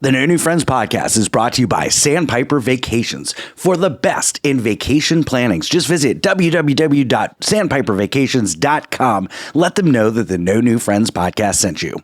The No New Friends podcast is brought to you by Sandpiper Vacations. For the best in vacation plannings, just visit www.sandpipervacations.com. Let them know that the No New Friends podcast sent you.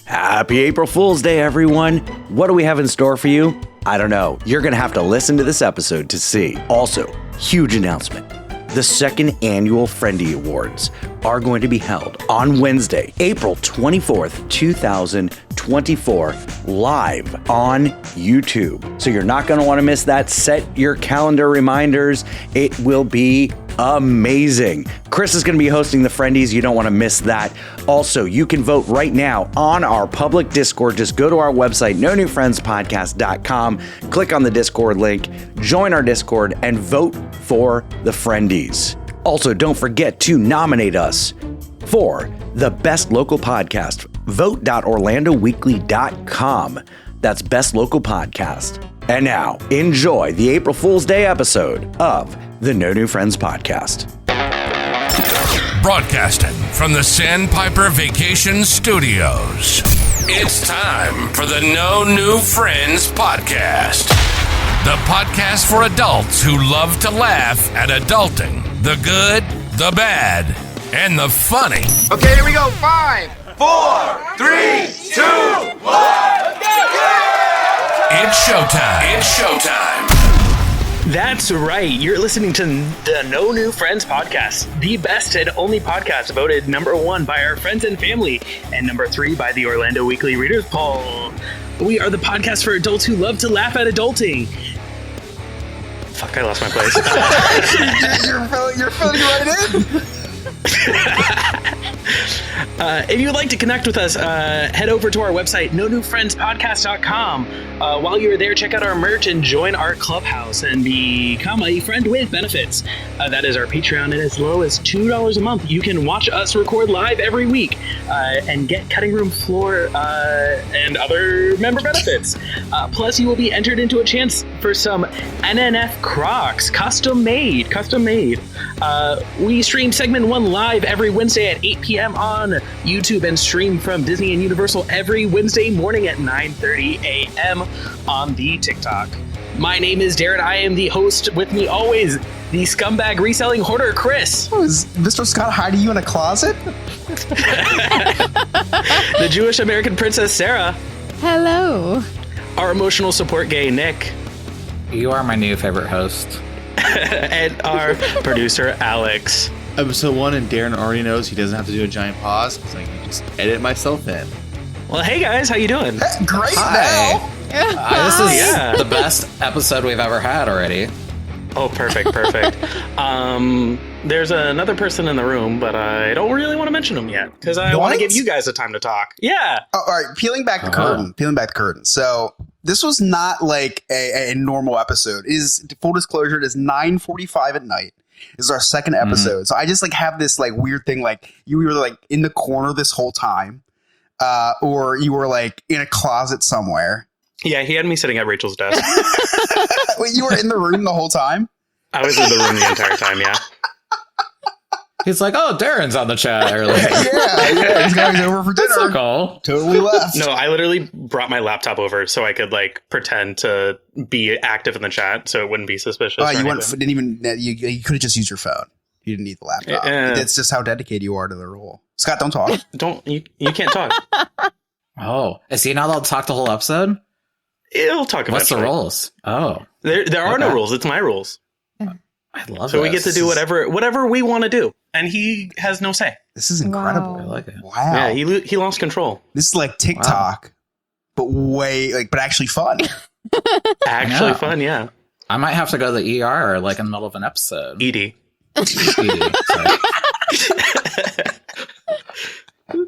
Happy April Fool's Day, everyone. What do we have in store for you? I don't know. You're going to have to listen to this episode to see. Also, huge announcement. The second annual Friendy Awards are going to be held on Wednesday, April 24th, 2024, live on YouTube. So you're not going to want to miss that. Set your calendar reminders. It will be amazing. Chris is going to be hosting the Friendies. You don't want to miss that. Also, you can vote right now on our public Discord. Just go to our website, nonewfriendspodcast.com, click on the Discord link, join our Discord, and vote for the Friendies. Also, don't forget to nominate us for the best local podcast. Vote.orlandoweekly.com. That's best local podcast. And now, enjoy the April Fool's Day episode of the No New Friends podcast. Broadcasting from the Sandpiper Vacation Studios. It's time for the No New Friends podcast. The podcast for adults who love to laugh at adulting. The good, the bad, and the funny. Okay, here we go. 5, 4, 3, 2, 1. It's showtime. It's showtime. That's right. You're listening to the No New Friends podcast, the best and only podcast voted number 1 by our friends and family and number 3 by the Orlando Weekly Readers Poll. We are the podcast for adults who love to laugh at adulting. Fuck, I lost my place. You're filling right in. If you would like to connect with us, head over to our website, nonewfriendspodcast.com. While you're there, check out our merch and join our clubhouse and become a friend with benefits. That is our Patreon, and as low as $2 a month, you can watch us record live every week and get cutting room floor and other member benefits. Plus, you will be entered into a chance for some NNF Crocs, custom made. We stream segment 1 live every Wednesday at 8 p.m. on YouTube and stream from Disney and Universal every Wednesday morning at 9:30 a.m. on the TikTok. My name is Darren. I am the host. With me always, the scumbag reselling hoarder, Chris. Oh, is Mr. Scott hiding you in a closet? The Jewish American princess, Sarah. Hello. Our emotional support gay, Nick. You are my new favorite host. And our producer, Alex. Episode 1, and Darren already knows he doesn't have to do a giant pause because I can just edit myself in. Well, hey guys, how you doing? Hey, great Hi. now. This is Yeah. the best episode we've ever had already. Oh, perfect. There's another person in the room, but I don't really want to mention them yet because I want to give you guys the time to talk. Yeah. Oh, all right, peeling back the curtain. So this was not like a normal episode. Full disclosure, it is 9:45 at night. This is our second episode. So I just like have this like weird thing, like you were like in the corner this whole time, or you were like in a closet somewhere. Yeah, he had me sitting at Rachel's desk. Wait, you were in the room the whole time? I was in the room the entire time, yeah. He's like, oh, Darren's on the chat earlier. yeah, he's going over for dinner. That's so cool. Totally left. No, I literally brought my laptop over so I could like pretend to be active in the chat so it wouldn't be suspicious. You you could have just used your phone. You didn't need the laptop. It's just how dedicated you are to the role. Scott, don't talk. You can't talk. Oh, is he not allowed to talk the whole episode? It'll talk about What's the rules? Oh, there are no rules. It's my rules. I love So we get to do whatever we want to do, and he has no say. This is incredible. Wow. I like it. Wow. Yeah, he lost control. This is like TikTok, but but actually fun. Actually fun, yeah. I might have to go to the ER like in the middle of an episode. ED. Sorry.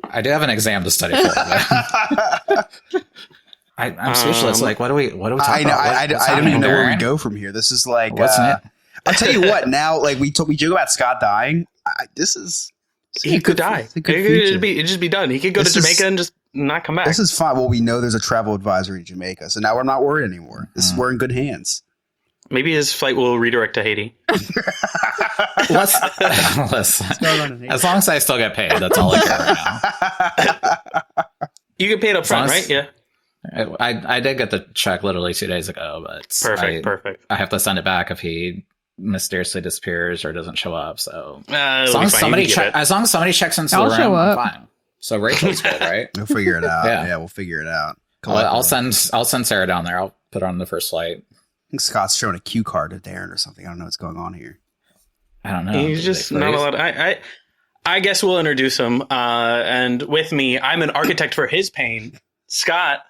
I do have an exam to study for. I'm speechless. Like, what do we talk I know. about? I don't even know where we go from here. This is like, what's in it? I'll tell you what. Now, like we joke about Scott dying. He could die. It'd just be done. He could go to Jamaica and just not come back. This is fine. Well, we know there's a travel advisory in Jamaica, so now we're not worried anymore. We're in good hands. Maybe his flight will redirect to Haiti. Let's, as long as I still get paid, that's all I care right now. You get paid up front, As right? Yeah. I did get the check literally 2 days ago, but Perfect. I have to send it back if he mysteriously disappears or doesn't show up. So As long as somebody checks into the room, I'm fine. So Rachel's good, right? We'll figure it out. Yeah. Yeah, we'll figure it out. I'll send Sarah down there. I'll put her on the first flight. I think Scott's showing a cue card to Darren or something. I don't know what's going on here. I don't know. He's just not allowed. I guess we'll introduce him. And with me, I'm an architect for his pain. Scott.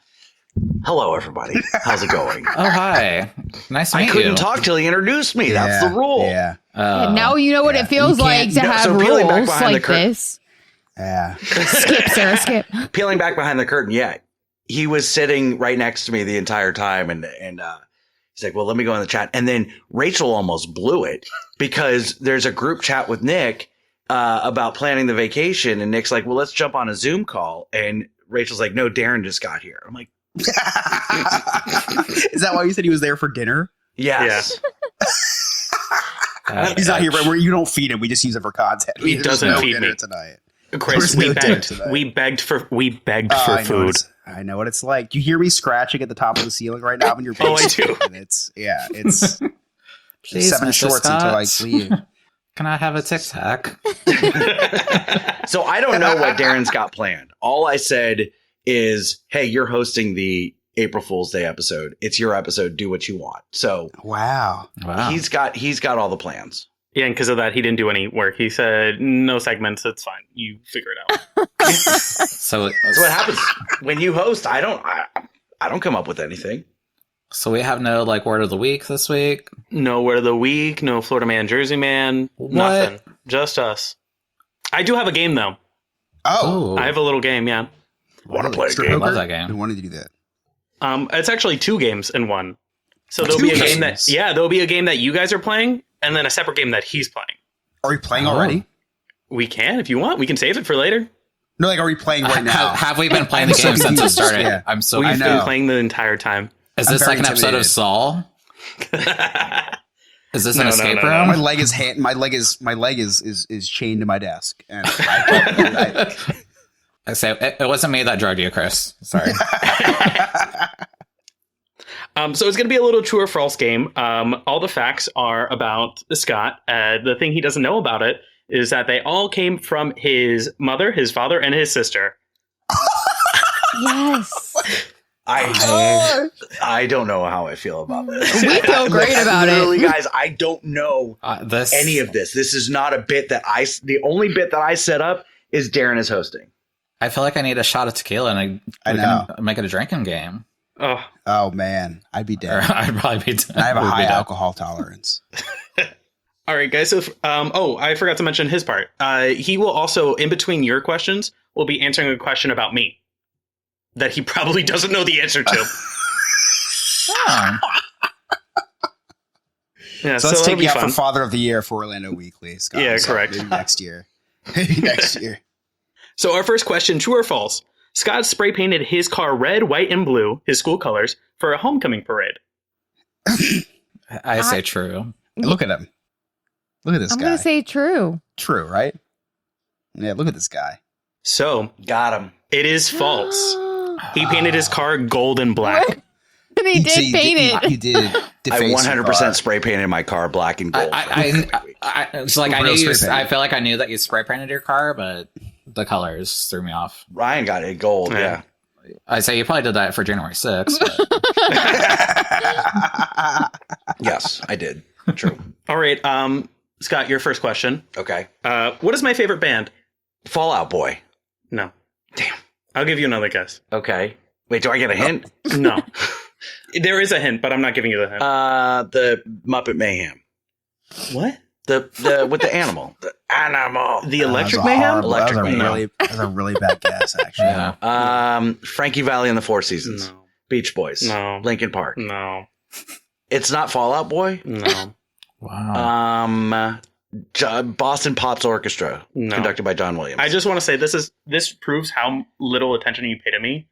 Hello, everybody. How's it going? Oh, hi. Nice to meet you. I couldn't talk till he introduced me. That's the rule. Yeah. And now you know what it feels like to have peeling back rules behind like the curtain. this. Yeah. Skip, Sarah, skip. Peeling back behind the curtain, yeah. He was sitting right next to me the entire time, and he's like, well, let me go in the chat. And then Rachel almost blew it because there's a group chat with Nick about planning the vacation, and Nick's like, well, let's jump on a Zoom call. And Rachel's like, no, Darren just got here. I'm like, Is that why you said he was there for dinner? yes. Yeah. He's not here, but you don't feed him. We just use it for content. He doesn't feed me tonight. Chris, we begged for food. I know what it's like. Do you hear me scratching at the top of the ceiling right now in your Oh, I basement? do. And it's Please, 7 Mr. shorts until I Scott. leave. Can I have a Tic Tac? So I don't know what Darren's got planned. All I said is, hey, you're hosting the April Fool's Day episode. It's your episode. Do what you want. So Wow. he's got all the plans. Yeah, and because of that, he didn't do any work. He said, no segments. It's fine. You figure it out. So That's what happens when you host. I don't come up with anything. So we have no word of the week this week. No word of the week. No Florida man, Jersey man. What? Nothing. Just us. I do have a game, though. Oh. I have a little game, yeah. Want to play a Mr. game? Love Hooker? that game. We wanted to do that. It's actually 2 games in one. So there'll Two be a game games? there'll be a game that you guys are playing, and then a separate game that he's playing. Are we playing already? We can, if you want. We can save it for later. No, are we playing right now? Have we been playing the I'm so game since it confused. started? Yeah. I'm so We've I confused. know. been playing the entire time. Is I'm this very like an episode of intimidated. Saul? Is this an No, escape no. room? My leg is chained to my desk, and I I say it wasn't me that drugged you, Chris. Sorry. So it's going to be a little true or false game. All the facts are about Scott. The thing he doesn't know about it is that they all came from his mother, his father, and his sister. Yes. I don't know how I feel about this. We feel great about it. Literally, guys, I don't know This any of this. This is not a bit that the only bit that I set up is Darren is hosting. I feel like I need a shot of tequila, and I we know. can make it a drinking game. Oh, Oh man, I'd be Or dead. I'd probably be. I have a would be high dead. alcohol tolerance. all right, guys. So, I forgot to mention his part. He will also, in between your questions, will be answering a question about me that he probably doesn't know the answer to. Oh. Yeah, So let's it'll take be you out fun. for Father of the Year for Orlando Weekly. Scott. Yeah, So correct. Maybe next year. Maybe next year. So our first question, true or false? Scott spray painted his car red, white, and blue, his school colors, for a homecoming parade. I say true. Look at him. Look at this I'm guy. going to say true. True, right? Yeah, look at this guy. So Got him. it is false. He painted his car gold and black. And he So did paint it. You did. I deface your 100% car. spray painted my car black and gold. It's like I Real knew you. spray paint. I feel like I knew that you spray painted your car, but the colors threw me off. Ryan got it gold. Yeah. Yeah. I say you probably did that for January 6th. But Yes, I did. True. All right, Scott, your first question. Okay. What is my favorite band? Fallout Boy. No. Damn. I'll give you another guess. Okay. Wait, do I get a hint? No. There is a hint, but I'm not giving you the hint. The Muppet Mayhem. What? The with the animal. The animal. The Electric That was a Mayhem? horrible- Electric that was a Mayhem. That's a really bad guess, actually. yeah. Frankie Valli and the Four Seasons. No. Beach Boys. No. Lincoln Park. No. It's not Fallout Boy. No. Wow. Boston Pops Orchestra, No. conducted by John Williams. I just want to say this proves how little attention you pay to me.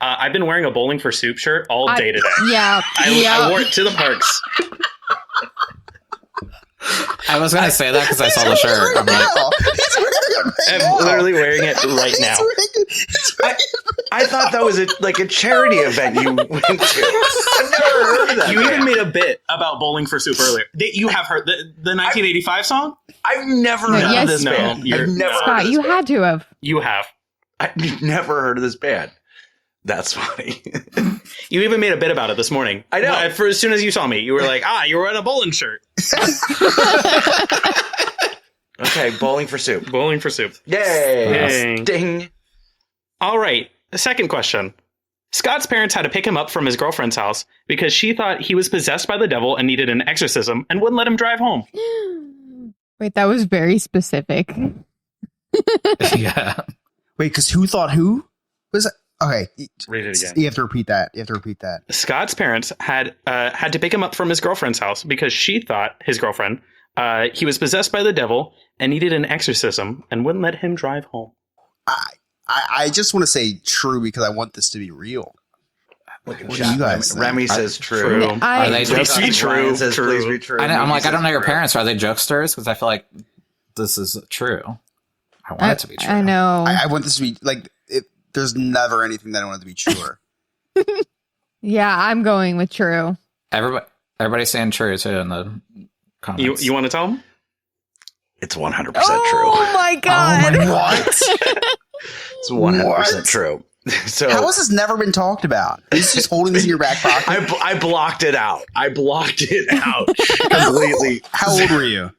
I've been wearing a Bowling for Soup shirt all day today. Yeah. I wore it to the parks. I was gonna say that because I saw the shirt. I'm like, He's wearing it right now. I'm literally wearing it right now. I thought that was like a charity event you went to. I've never heard of that. You band. even made a bit about Bowling for Soup earlier. You have heard the 1985 song? I've never No, heard yes. of this No, band. you're- I've never heard Scott, of you this had to have. You have. band. I've never heard of this band. That's funny. You even made a bit about it this morning. I know. For as soon as you saw me, you were like, you were in a bowling shirt. Okay, Bowling for Soup. Bowling for Soup. Yay! Dang. Ding. All right. The second question. Scott's parents had to pick him up from his girlfriend's house because she thought he was possessed by the devil and needed an exorcism and wouldn't let him drive home. Wait, that was very specific. yeah. Wait, because who thought who? Was it? Okay. Read it again. You have to repeat that. Scott's parents had to pick him up from his girlfriend's house because she thought, his girlfriend, he was possessed by the devil and needed an exorcism and wouldn't let him drive home. I just want to say true because I want this to be real. Look at What do you guys think? Remy says true. True. Are they Please be true. True. Says, True. please be true. I'm like, I don't know your True. parents. Are they jokesters? Because I feel like this is true. I want it to be true. I know. I want this to be like. There's never anything that I want it to be truer. Yeah, I'm going with true. Everybody's saying true too in the comments. You want to tell him? It's 100% true. Oh my god! What? It's 100% What? true. So How has this never been talked about? He's just holding this in your back pocket. I blocked it out. I blocked it out completely. How old were you?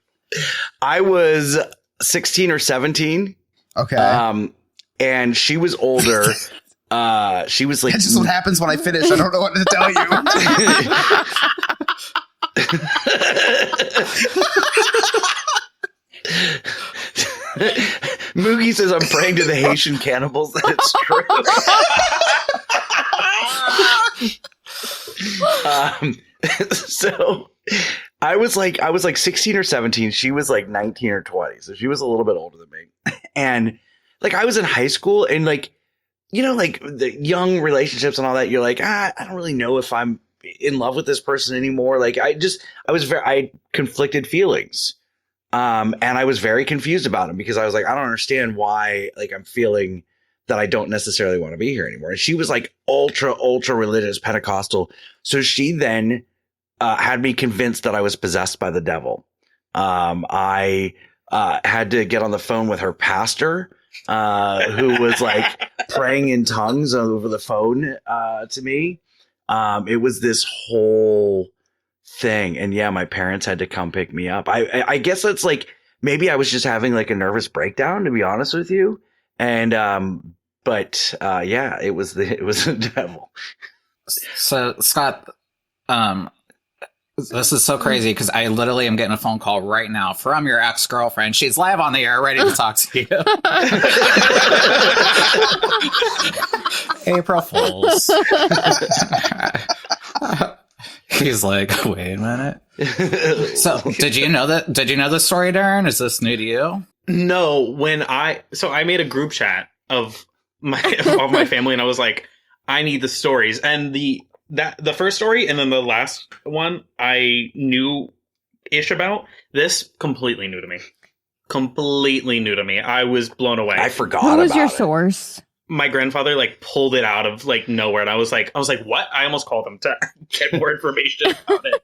I was 16 or 17. Okay. And she was older. She was like That's just what happens when I finish. I don't know what to tell you. Moogie says I'm praying to the Haitian cannibals that it's true. So I was like 16 or 17. She was like 19 or 20. So she was a little bit older than me. And like I was in high school and like, you know, like the young relationships and all that, you're like, I don't really know if I'm in love with this person anymore. Like I had conflicted feelings. And I was very confused about him because I was like, I don't understand why, like, I'm feeling that I don't necessarily want to be here anymore. And she was like ultra religious Pentecostal. So she then had me convinced that I was possessed by the devil. I had to get on the phone with her pastor, who was like praying in tongues over the phone to me. It was this whole thing. And yeah, my parents had to come pick me up. I guess it's like, maybe I was just having like a nervous breakdown, to be honest with you. And, yeah, it was the devil. So Scott, this is so crazy because I literally am getting a phone call right now from your ex-girlfriend. She's live on the air, ready to talk to you. April Fools. He's like, wait a minute. So, did you know the story, Darren? Is this new to you? No, I made a group chat of my family and I was like, I need the stories. And the first story and then the last one I knew ish about. This completely new to me. I was blown away. I forgot Who was about your it. source? My grandfather like pulled it out of like nowhere and I was like, what? I almost called him to get more information about it.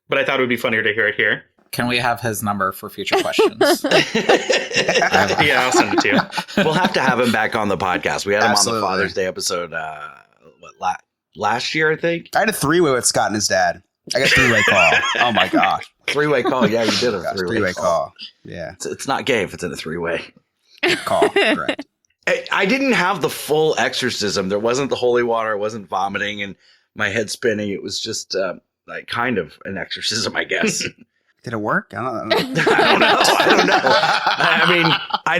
But I thought it would be funnier to hear it here. Can we have his number for future questions? Yeah, I'll send it to you. We'll have to have him back on the podcast. We had him Absolutely. on the Father's Day episode last year, I think. I had a three-way with Scott and his dad. I got a three-way call. Oh my gosh. 3-way call. Yeah, you did a Gosh, 3-way three-way call. call. Yeah. It's not gay if it's in a 3-way. Call. Correct. I didn't have the full exorcism. There wasn't the holy water. It wasn't vomiting and my head spinning. It was just like kind of an exorcism, I guess. Did it work? I don't know. I don't know. I mean, I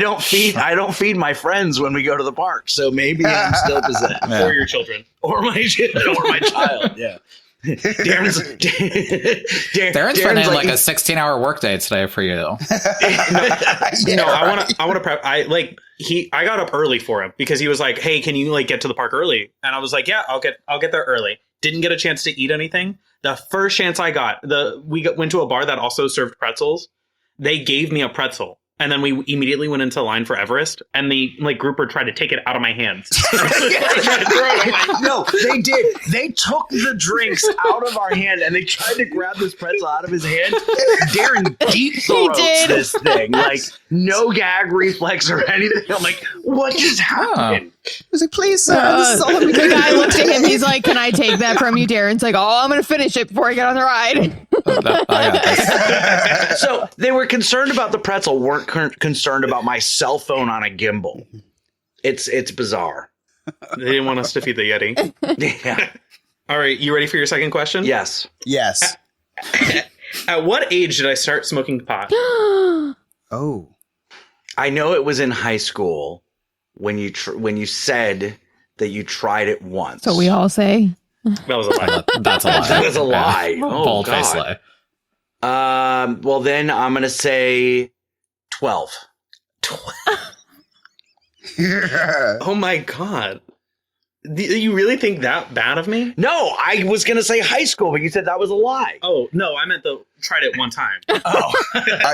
don't feed my friends when we go to the park, so maybe I'm still possessed. Yeah. Or your children. Or my child. Yeah. Darren's Putting in like a 16-hour workday today for you. No, I want to prep. I got up early for him because he was like, "Hey, can you like get to the park early?" And I was like, "Yeah, I'll get there early." didn't get a chance to eat anything. The first chance I got, went to a bar that also served pretzels. They gave me a pretzel. And then we immediately went into line for Everest, and the grouper tried to take it out of my hands. No, they did. They took the drinks out of our hand, and they tried to grab this pretzel out of his hand. Darren deep throats this thing, like no gag reflex or anything. I'm like, what just happened? I was like, please, sir, this is all I'm The guy looks at him. He's like, "Can I take that from you?" Darren's like, "Oh, I'm going to finish it before I get on the ride." So they were concerned about the pretzel, weren't concerned about my cell phone on a gimbal. It's bizarre. They didn't want us to feed the Yeti. Yeah. All right, you ready for your second question? Yes. Yes. At what age did I start smoking pot? Oh. I know it was in high school when you said that you tried it once. So we all say. That was a lie. That's a lie. That was a lie. Yeah. Oh, Bold-faced God. lie. Well, then I'm going to say 12. Oh my God. You really think that bad of me? No, I was going to say high school, but you said that was a lie. Oh, no, I meant tried it one time. Oh.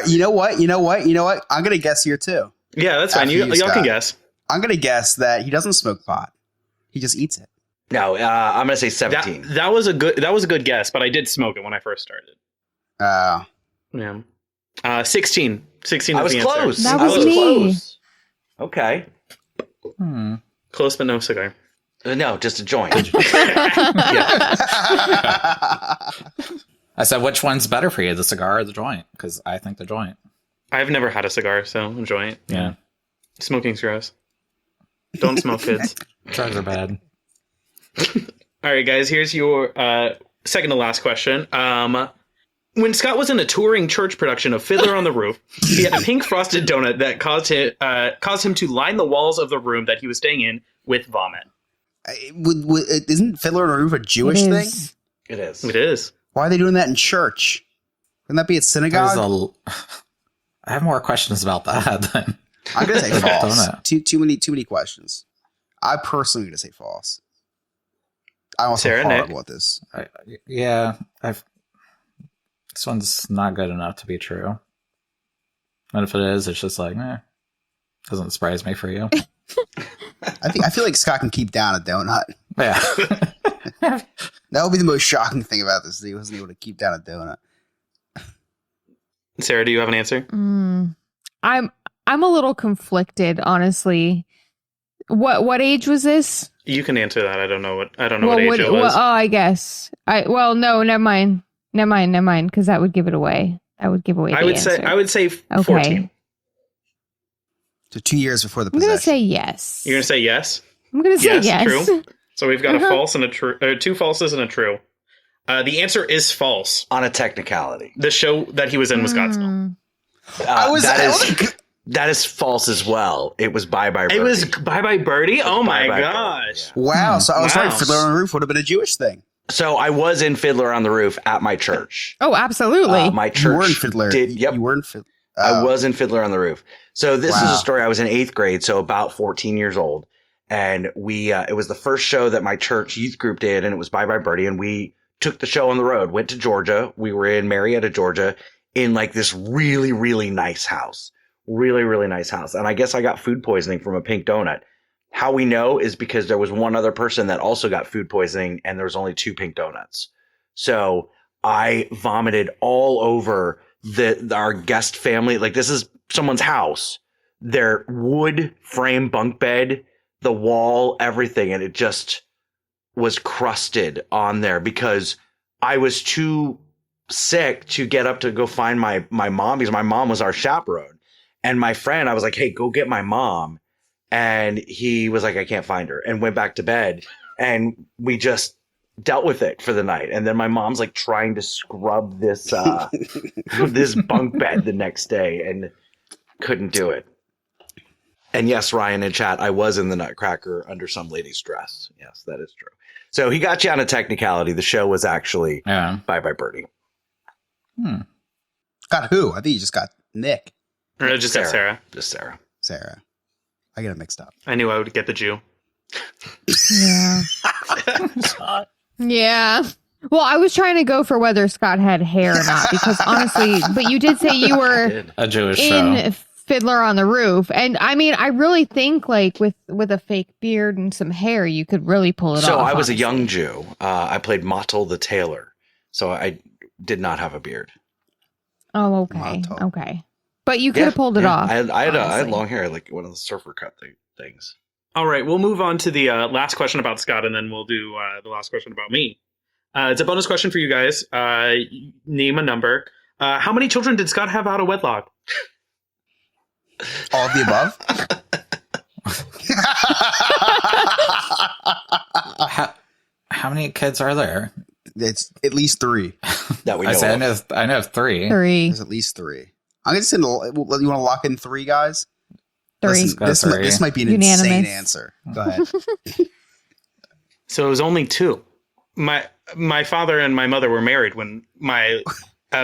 You know what? I'm going to guess here too. Yeah, that's fine. After you, Y'all Scott. can guess. I'm going to guess that he doesn't smoke pot. He just eats it. No, I'm going to say 17. That was a good guess, but I did smoke it when I first started. Yeah. 16. 16 I is was the answer. close. That I was was me. close. Okay. Close, but no cigar. No, just a joint. I said, which one's better for you, the cigar or the joint? Because I think the joint. I've never had a cigar, so enjoy it. Yeah. Smoking's gross. Don't smoke, kids. Drugs are bad. All right, guys, here's your second to last question. When Scott was in a touring church production of Fiddler on the Roof, he had a pink frosted donut that caused him to line the walls of the room that he was staying in with vomit. Isn't Fiddler on the Roof a Jewish It thing? is. It is. It is. Why are they doing that in church? Wouldn't that be at synagogue? I have more questions about that than I'm gonna say false. Donut. Too many questions. I personally gonna say false. I'm also Sarah, horrible Nick? at this. This one's not good enough to be true. And if it is, it's just like, doesn't surprise me for you. I feel like Scott can keep down a donut. Yeah. That would be the most shocking thing about this. He wasn't able to keep down a donut. Sarah, do you have an answer? I'm a little conflicted, honestly. What age was this? You can answer that. I don't know what age it was. I guess. No, never mind. Because that would give it away. I would give away. I would say 14. Okay. So 2 years before the I'm possession. gonna say yes. You're gonna say yes? I'm gonna say yes. True. So we've got a false and a true, two falses and a true. The answer is false. On a technicality. The show that he was in was Godspell. That is false as well. It was Bye Bye Birdie. It was Bye Bye Birdie? Oh my Bye Bye gosh. Birdie, Wow. So I was Wow. right. Fiddler on the Roof would have been a Jewish thing. So I was in Fiddler on the Roof at my church. Oh, absolutely. My church You were in Fiddler. Yep. You were in Fiddler. I was in Fiddler on the Roof. So this is Wow. a story. I was in 8th grade, so about 14 years old. And we, it was the first show that my church youth group did, and it was Bye Bye Birdie. And we took the show on the road, went to Georgia. We were in Marietta, Georgia, in like this really, really nice house. Really, really nice house. And I guess I got food poisoning from a pink donut. How we know is because there was one other person that also got food poisoning, and there was only 2 pink donuts. So I vomited all over our guest family. Like, this is someone's house, their wood frame bunk bed, the wall, everything. And it just was crusted on there because I was too sick to get up to go find my mom, because my mom was our chaperone. And my friend, I was like, hey, go get my mom. And he was like, I can't find her, and went back to bed. And we just dealt with it for the night. And then my mom's like trying to scrub this this bunk bed the next day and couldn't do it. And yes, Ryan in chat, I was in the Nutcracker under some lady's dress. Yes, that is true. So he got you on a technicality. The show was actually Bye Bye Birdie. Got who? I think you just got Nick. Or just got Sarah. Just Sarah. Sarah. I get it mixed up. I knew I would get the Jew. Yeah. Yeah. Well, I was trying to go for whether Scott had hair or not, because honestly, but you did say you were A Jewish in show. Fiddler on the Roof. And I mean, I really think like with a fake beard and some hair, you could really pull it off. So I was honestly. a young Jew. I played Mottel the tailor. So I did not have a beard. Oh, okay. Motto. Okay. But you could have pulled it off. I had honestly. long hair, like one of the surfer cut things. All right, we'll move on to the last question about Scott, and then we'll do the last question about me. It's a bonus question for you guys. Name a number. How many children did Scott have out of wedlock? All of the above? How many kids are there? It's at least 3. That we know I say of. I know 3. 3. There's at least 3. I'm going to send. You want to lock in 3, guys? 3. Listen, That's three. this might be an Unanimous. insane answer. Go ahead. So it was only 2. My father and my mother were married when my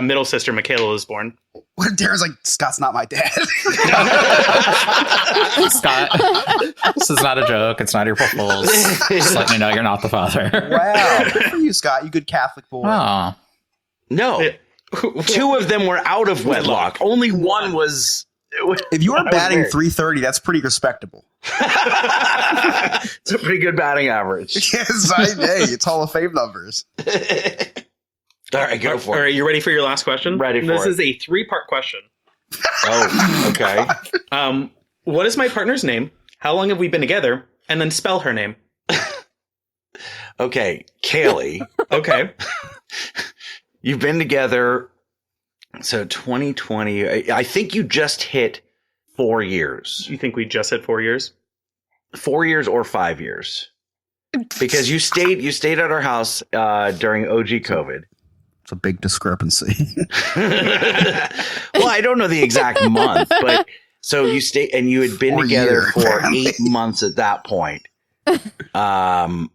middle sister Michaela was born. What if Darren's like, Scott's not my dad? Scott, this is not a joke. It's not April Fool's. Just letting you know you're not the father. Wow. Good for you, Scott. You good Catholic boy. Oh. No. 2 of them were out of wedlock. Only one was. If you are I was batting married. 330, that's pretty respectable. It's a pretty good batting average. Yes, hey, it's Hall of Fame numbers. All right, go for All it. right, you ready for your last question? Ready for this it. is a 3-part question. Oh, okay. What is my partner's name? How long have we been together? And then spell her name. Okay, Kaylee. Okay. You've been together. So 2020. I think you just hit 4 years. You think we just hit 4 years? 4 years or 5 years. Because you stayed at our house during OG COVID. It's a big discrepancy. Well, I don't know the exact month, but so you stayed and you had been 4 together years, for apparently. 8 months at that point. So I'm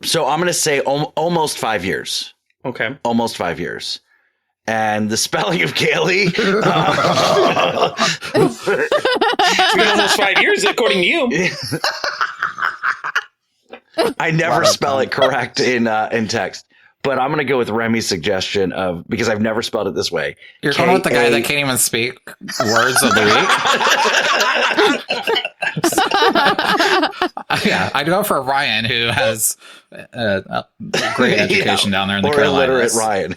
going to say almost 5 years. Okay. Almost 5 years. And the spelling of Kaylee. It's been almost 5 years, according to you. I never spell it correct in text. But I'm going to go with Remy's suggestion of, because I've never spelled it this way. You're going with the guy that K-A- can't even speak words of the week? Yeah, I'd go for Ryan, who has a great education down there in the or Carolinas. illiterate Ryan.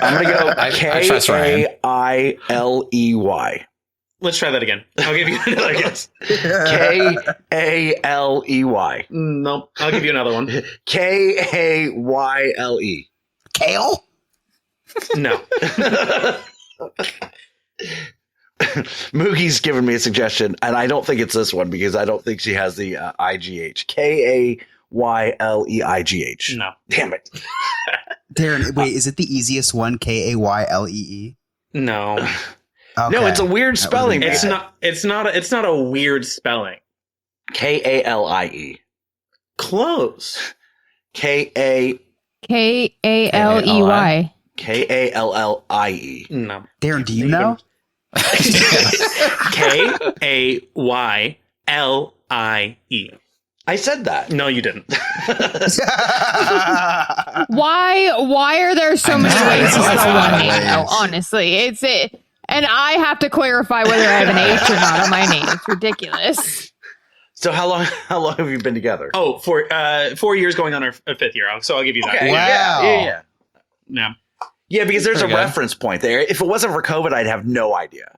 I'm going to go I trust Ryan. Kailey. Let's try that again. I'll give you another guess. Kailey. Nope. I'll give you another one. Kayle. Kale? No. Moogie's given me a suggestion, and I don't think it's this one because I don't think she has the IGH. Kayleigh. No. Damn it. Darren, wait, is it the easiest one? Kaylee? No. Okay. No, it's a weird spelling. It's not a weird spelling. Kalie. Close. Kalley. Kallie. No. Darren, do you know? Kaylie. I said that. No, you didn't. Why are there so many know, ways to it's spell not one name? ways. Though, honestly, it's it, and I have to clarify whether I have an H or not on my name. It's ridiculous. So how long have you been together? Oh, 4 years going on our 5th year. So I'll give you that. Okay. Wow. Yeah. Yeah. Yeah, because there's a Pretty good. reference point there. If it wasn't for COVID, I'd have no idea.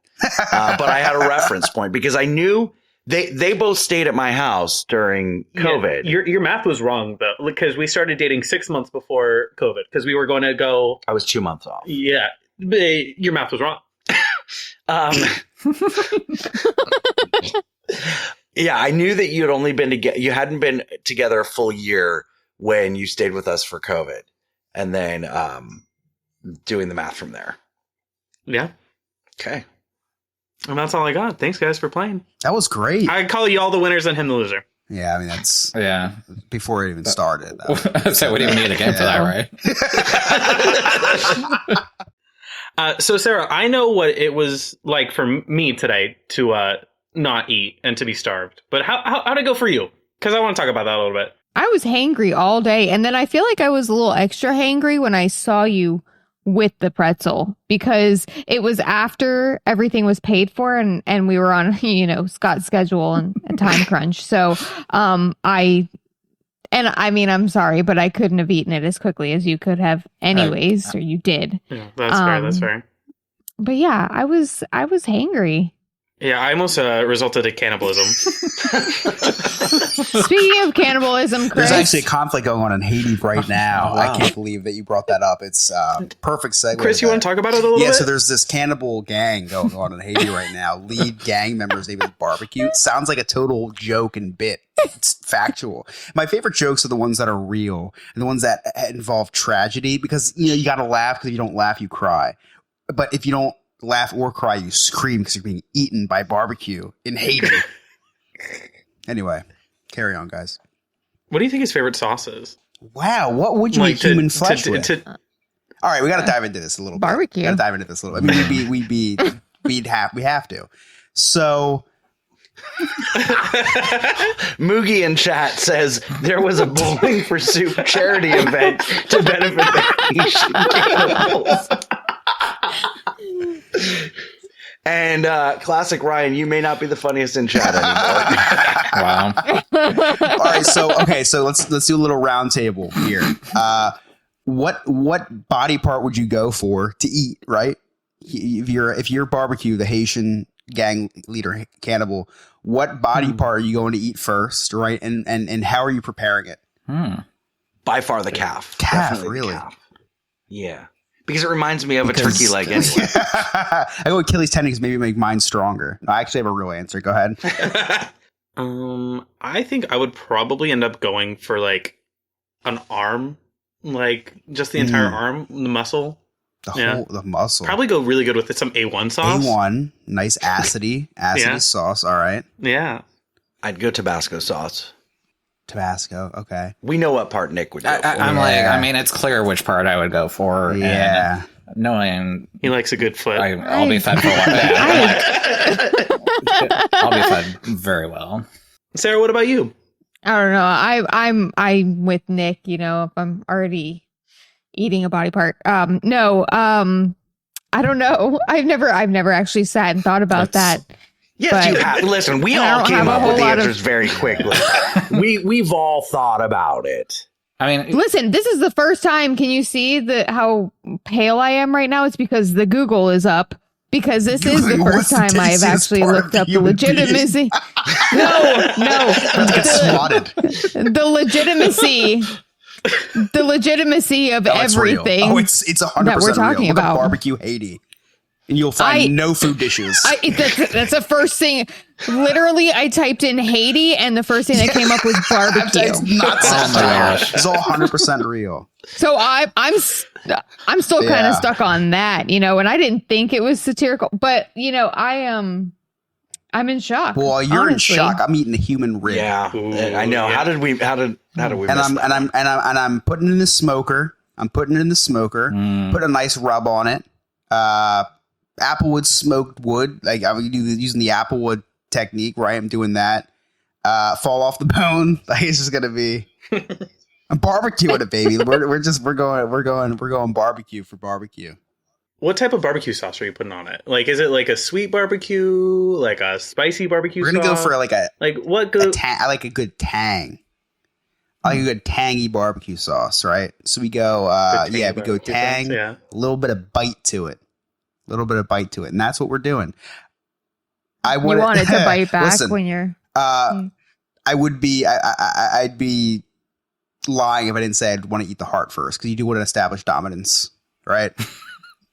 But I had a reference point because I knew they both stayed at my house during COVID. Yeah, your math was wrong though, because we started dating 6 months before COVID because we were going to go. I was 2 months off. Yeah, but your math was wrong. Yeah, I knew that you had only been together. You hadn't been together a full year when you stayed with us for COVID, and then doing the math from there. Yeah, Okay. and that's all I got. Thanks, guys, for playing. That was great. I call you all the winners and him the loser. Yeah, I mean, that's Yeah. before it even started. That So we didn't even need a game for that, right? So, Sarah, I know what it was like for me today to not eat and to be starved. But how did it go for you? Because I want to talk about that a little bit. was hangry all day. And then I feel like I was a little extra hangry when I saw you with the pretzel because it was after everything was paid for and we were on, Scott's schedule and a time crunch. So I'm sorry, but I couldn't have eaten it as quickly as you could have anyways, or you did. Yeah, that's fair. But yeah, I was hangry. Yeah, I almost resulted in cannibalism. Speaking of cannibalism, Chris. There's actually a conflict going on in Haiti right now. I can't believe that you brought that up. It's perfect segue. Chris, you want to talk about it a little bit? Yeah, so there's this cannibal gang going on in Haiti right now. Lead gang member's name is Barbecue. Sounds like a total joke and bit. It's factual. My favorite jokes are the ones that are real and the ones that involve tragedy because, you got to laugh because if you don't laugh, you cry. But if you don't laugh or cry, you scream because you're being eaten by barbecue in Haiti. Anyway, carry on, guys. What do you think his favorite sauce is? Wow, what would you eat human flesh with? All right, we got to dive into this a little barbecue. bit. Got to dive into this a little bit. I mean, we have to. So, Moogie in chat says there was a Bowling for Soup charity event to benefit the Haitian cannibals. And classic Ryan, you may not be the funniest in chat anymore. Wow. All right, so let's do a little round table here. What body part would you go for to eat? Right, if you're barbecue, the Haitian gang leader cannibal, what body part are you going to eat first? Right, and how are you preparing it? By far the calf. Definitely really? The calf. Yeah. Because it reminds me of a turkey leg anyway. I go Achilles tendon because maybe make mine stronger. I actually have a real answer. Go ahead. I think I would probably end up going for like an arm, like just the entire arm, the muscle. The muscle. Probably go really good with some A1 sauce. A1, nice acidy sauce. All right. Yeah. I'd go Tabasco sauce. Tabasco. Okay. We know what part Nick would go for. It's clear which part I would go for. Yeah. And knowing he likes a good foot. I'll be fed for one. I'll be fed very well. Sarah, what about you? I don't know. I'm with Nick, if I'm already eating a body part. I don't know. I've never actually sat and thought about that. Yes, you have. Listen, we all came up with the answers very quickly. We've all thought about it. I mean, listen, this is the first time. Can you see how pale I am right now? It's because the Google is up. Because this is the first time I've actually looked up the legitimacy. No. Get swatted. The legitimacy of everything. Real. Oh, it's 100% that we're talking real. about. Barbecue Haiti. And you'll find no food dishes. That's the first thing. Literally, I typed in Haiti, and the first thing that came up was barbecue. It's not gosh. It's all 100% real. So I'm still kind of stuck on that, and I didn't think it was satirical, but I'm in shock. Well, you're honestly. in shock. I'm eating a human rib. Yeah, I know. Yeah. How did we? And I'm putting it in the smoker. Putting a nice rub on it. Applewood smoked wood, like I'm using the Applewood technique, right? I'm doing that. Fall off the bone. Like it's just gonna be. I'm barbecuing it, baby. We're going barbecue for barbecue. What type of barbecue sauce are you putting on it? Like, is it like a sweet barbecue, like a spicy barbecue? We're gonna sauce? go for I like a good tang. I like a good tangy barbecue sauce, right? So we go, we go tang, a little bit of bite to it. And that's what we're doing. You want it to bite back when you're... I'd be lying if I didn't say I'd want to eat the heart first, because you do want to establish dominance, right?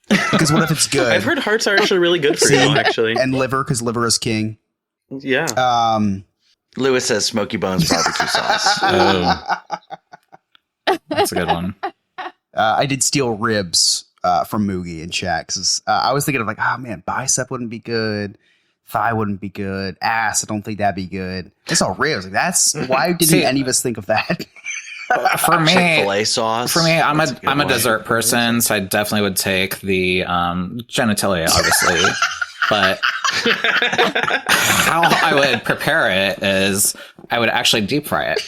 Because what if it's good? I've heard hearts are actually really good for you, actually. And liver, because liver is king. Yeah. Lewis says Smoky Bones barbecue sauce. That's a good one. I did steal ribs from Moogie in chat because I was thinking of like, oh man, bicep wouldn't be good, thigh wouldn't be good, ass, I don't think that'd be good. It's all ribs. Like that's why didn't any of us think of that? For me, Chick-fil-A sauce. For me, I'm a dessert person, so I definitely would take the genitalia, obviously. But how I would prepare it is I would actually deep fry it.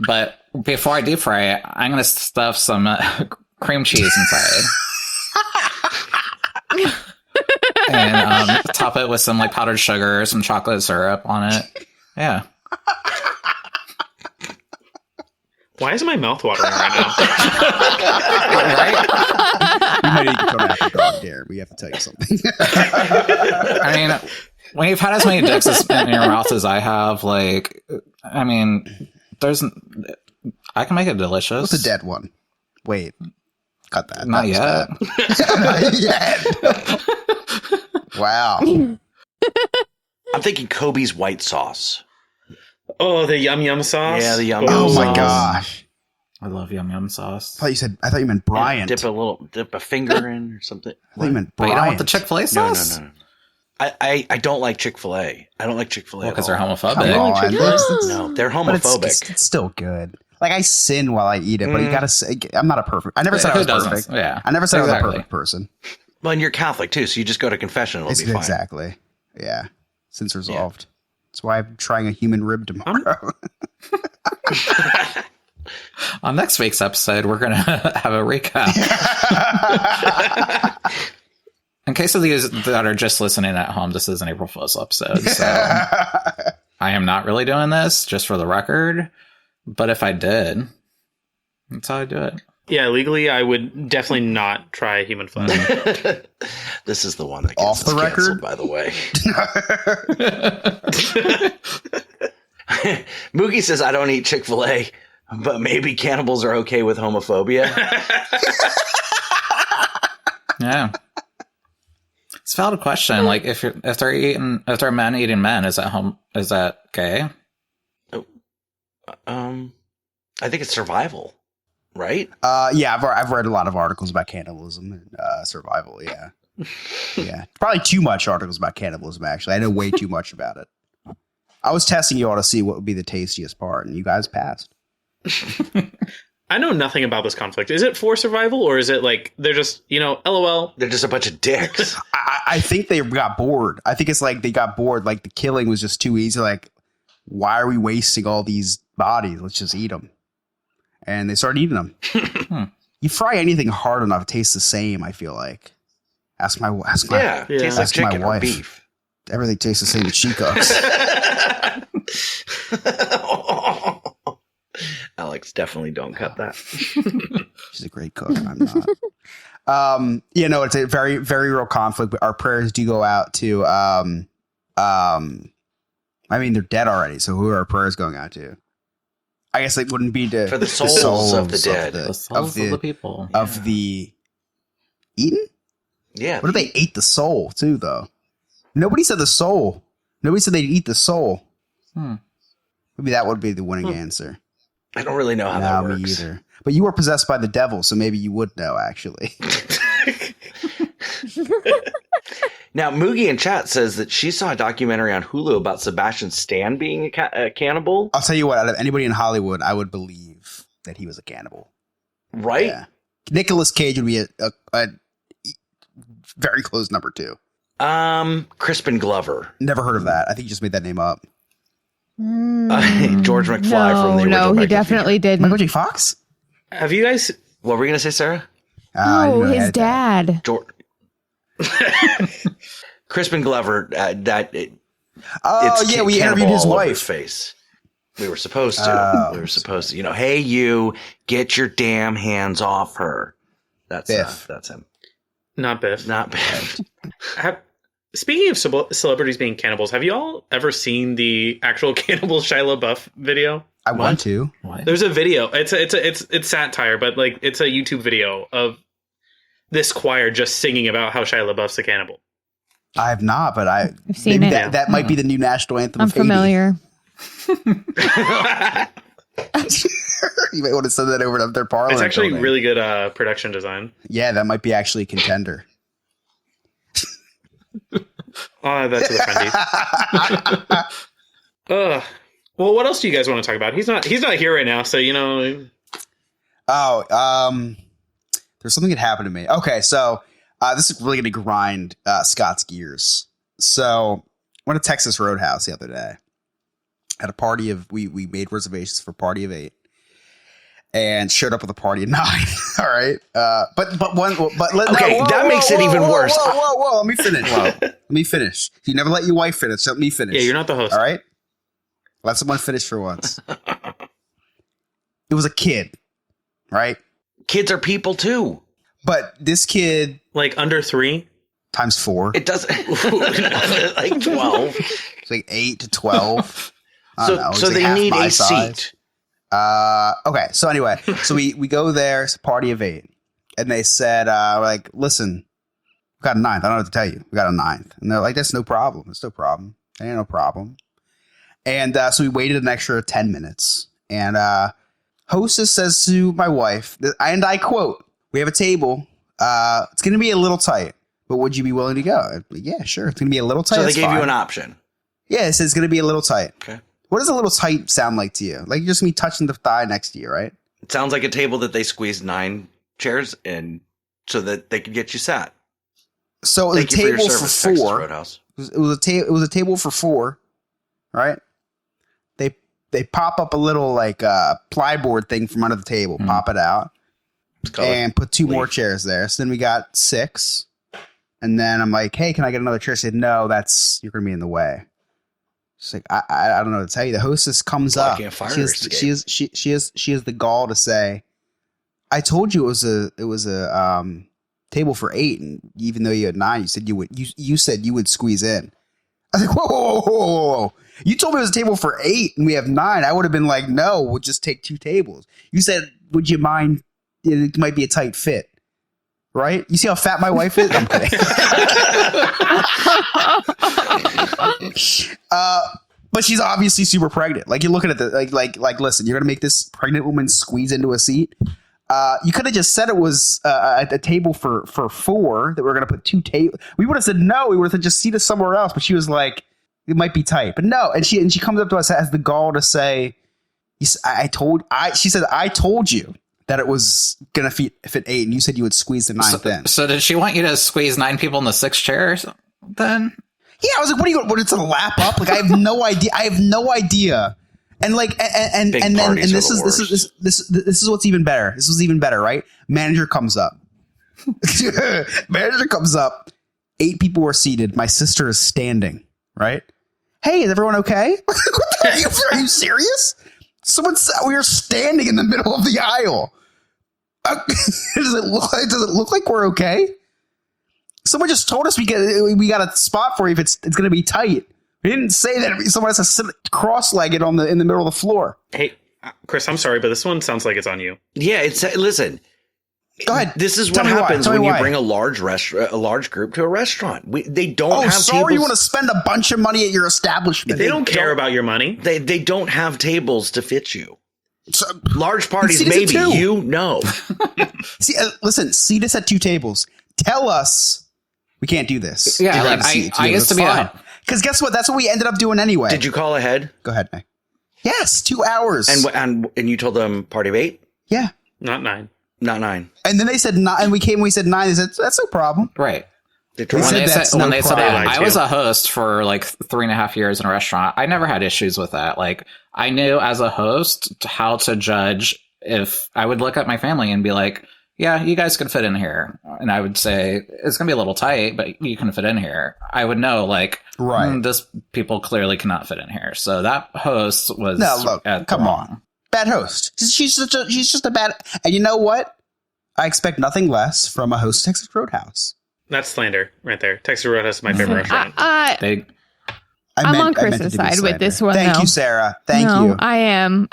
But before I deep fry it, I'm going to stuff some cream cheese inside. And top it with some like powdered sugar, some chocolate syrup on it. Yeah. Why is my mouth watering right now? Right? You might need to come after dog, Darren. We have to tell you something. I mean, when you've had as many dicks in your mouth as I have, like, I mean, I can make it delicious. What's a dead one? Wait. Cut that. Not yet. Not yet. Wow. I'm thinking Kobe's white sauce. Oh, the yum yum sauce. Yeah, the yum Oh yum my sauce. gosh. I love yum yum sauce. I thought you meant Bryant. Dip a finger in or something. I thought you meant But you Bryant. don't want the Chick-fil-A sauce? No. I don't like Chick-fil-A. I don't like Chick-fil-A Because at they're all. Come homophobic. on. No, they're But homophobic. it's still good. Like, I sin while I eat it, but you gotta say, I'm not a perfect. I never said I Who was doesn't? perfect. Yeah. I never said I was a Exactly. perfect person. Well, and you're Catholic too, so you just go to confession. It'll be fine. Exactly. Yeah. Since resolved. That's why I'm trying a human rib tomorrow. On next week's episode, we're going to have a recap. In case of these that are just listening at home, this is an April Fool's episode. So I am not really doing this, just for the record. But if I did, that's how I do it. Yeah, legally, I would definitely not try human flesh. This is the one that gets Off the us canceled, record? by the way. Mookie says, I don't eat Chick-fil-A, but maybe cannibals are okay with homophobia. Yeah. It's a valid question. Like, if they're men eating men, is that gay? I think it's survival, right? Yeah, I've read a lot of articles about cannibalism and survival. Yeah. Yeah. Probably too much articles about cannibalism, actually. I know way too much about it. I was testing you all to see what would be the tastiest part, and you guys passed. I know nothing about this conflict. Is it for survival, or is it like they're just, LOL? They're just a bunch of dicks. I think they got bored. I think it's like they got bored. Like, the killing was just too easy. Like, why are we wasting all these bodies? Let's just eat them. And they started eating them. You fry anything hard enough, it tastes the same, I feel like. Ask my Tastes like Ask my chicken or wife. beef. Everything tastes the same that she cooks. Alex, definitely don't cut that. She's a great cook. I'm not. It's a very, very real conflict, but our prayers do go out to, I mean, they're dead already. So who are our prayers going out to? I guess it wouldn't be For the souls of the dead. The souls of the people. Of the eaten? Yeah. What if they ate the soul too, though? Nobody said the soul. Nobody said they'd eat the soul. Maybe that would be the winning answer. I don't really know how that No, works. me either. But you were possessed by the devil, so maybe you would know, actually. Now, Moogie in chat says that she saw a documentary on Hulu about Sebastian Stan being a cannibal. I'll tell you what, out of anybody in Hollywood, I would believe that he was a cannibal. Right? Yeah. Nicolas Cage would be a very close number 2. Crispin Glover. Never heard of that. I think you just made that name up. George McFly from the original. No, Back he to the definitely didn't. Michael J. Fox? Have you guys? What were you going to say, Sarah? I Oh, didn't know I his had that. dad. George. Crispin Glover, Oh, it's yeah, we cannibal interviewed his all over wife. his face. We were supposed to. Oh. We were supposed to. Hey, you, get your damn hands off her. That's him. Not Biff. Not Biff. Speaking of celebrities being cannibals, have you all ever seen the actual cannibal Shia LaBeouf video? I want to. What? There's a video. It's satire, but like it's a YouTube video of this choir just singing about how Shia LaBeouf's a cannibal. I have not, but I've seen maybe it. That might be the new national anthem. I'm of Haiti. familiar. You might want to send that over to their parliament. It's actually building. really good production design. Yeah, that might be actually a contender. Oh, that's the friendly. Well, what else do you guys want to talk about? He's not here right now, so There's something that happened to me. Okay, so this is really going to grind Scott's gears. So went to Texas Roadhouse the other day. At a party of we made reservations for a party of 8. and showed up with a party at 9. All right. That makes it even worse. Whoa. Let me finish. Let me finish. You never let your wife finish. Let me finish. Yeah, you're not the host. All right. Let someone finish for once. It was a kid, right? Kids are people too. But this kid, Like under 3? times 4. It doesn't like 12. It's like 8 to 12. So they need a seat. Okay. So anyway, so we go there. It's a party of 8, and they said, like, listen, we got a 9th. I don't know what to tell you. We got a 9th, and they're like, that's no problem. It's no problem. Ain't no problem. And so we waited an extra 10 minutes, and hostess says to my wife, and I quote, "We have a table. It's going to be a little tight, but would you be willing to go?" Yeah, sure. It's going to be a little tight. So they gave you an option. Yeah, it says it's going to be a little tight. Okay. What does a little tight sound like to you? Like you're just me touching the thigh next to you, right? It sounds like a table that they squeezed 9 chairs in so that they could get you sat. So it was a table for Texas 4. Roadhouse. It was a table for 4, right? They pop up a little like plyboard thing from under the table, pop it out, and put 2 more chairs there. So then we got 6, and then I'm like, "Hey, can I get another chair?" She said, "No, you're gonna be in the way." She's like, I don't know what to tell you. The hostess comes up. She has the gall to say, "I told you it was a table for 8, and even though you had 9, you said you would squeeze in." I was like, whoa. You told me it was a table for 8 and we have 9. I would have been like, no, we'll just take 2 tables. You said, would you mind? It might be a tight fit. Right? You see how fat my wife is? I'm kidding. But she's obviously super pregnant. Like you're looking at the like. Listen, you're gonna make this pregnant woman squeeze into a seat. You could have just said it was a table for 4 that we're gonna put 2 tables. We would have said no. We would have said just seat us somewhere else. But she was like, it might be tight. But no. And she comes up to us, has the gall to say, she said I told you that it was gonna fit 8, and you said you would squeeze the 9th in. So did she want you to squeeze 9 people in the 6 chairs then? Yeah, I was like, what it's a lap up? Like I have no idea. And like and this is what's even better. This was even better, right? Manager comes up. 8 people were seated. My sister is standing, right? Hey, is everyone okay? Are you serious? Someone said we were standing in the middle of the aisle. Does it look like we're okay? Someone just told us we got a spot for you if it's going to be tight. We didn't say that someone has to sit cross-legged in the middle of the floor. Hey, Chris, I'm sorry, but this one sounds like it's on you. Yeah, listen. Go ahead. This is what happens when you bring a large group to a restaurant. They don't have tables. You want to spend a bunch of money at your establishment. They don't care about your money. They don't have tables to fit you. So, large parties, maybe. No. See, listen, seat us at 2 tables. Tell us we can't do this. Yeah, like I used to be because guess what? That's what we ended up doing anyway. Did you call ahead? Go ahead, Nick. Yes, 2 hours. And you told them party of 8? Yeah. Not 9. Not 9. And then they said 9, and we came and we said 9. They said, that's no problem. Right. When they said I was a host for like 3.5 years in a restaurant, I never had issues with that. Like I knew as a host how to judge if I would look at my family and be like, yeah, you guys can fit in here. And I would say, it's going to be a little tight, but you can fit in here. I would know, like, this people clearly cannot fit in here. So that host was... No, look, come on. Bad host. She's just a bad... And you know what? I expect nothing less from a host Texas Roadhouse. That's slander right there. Texas Roadhouse is my favorite restaurant. I'm on Chris's side with this one. Thank you, Sarah. Thank you. I am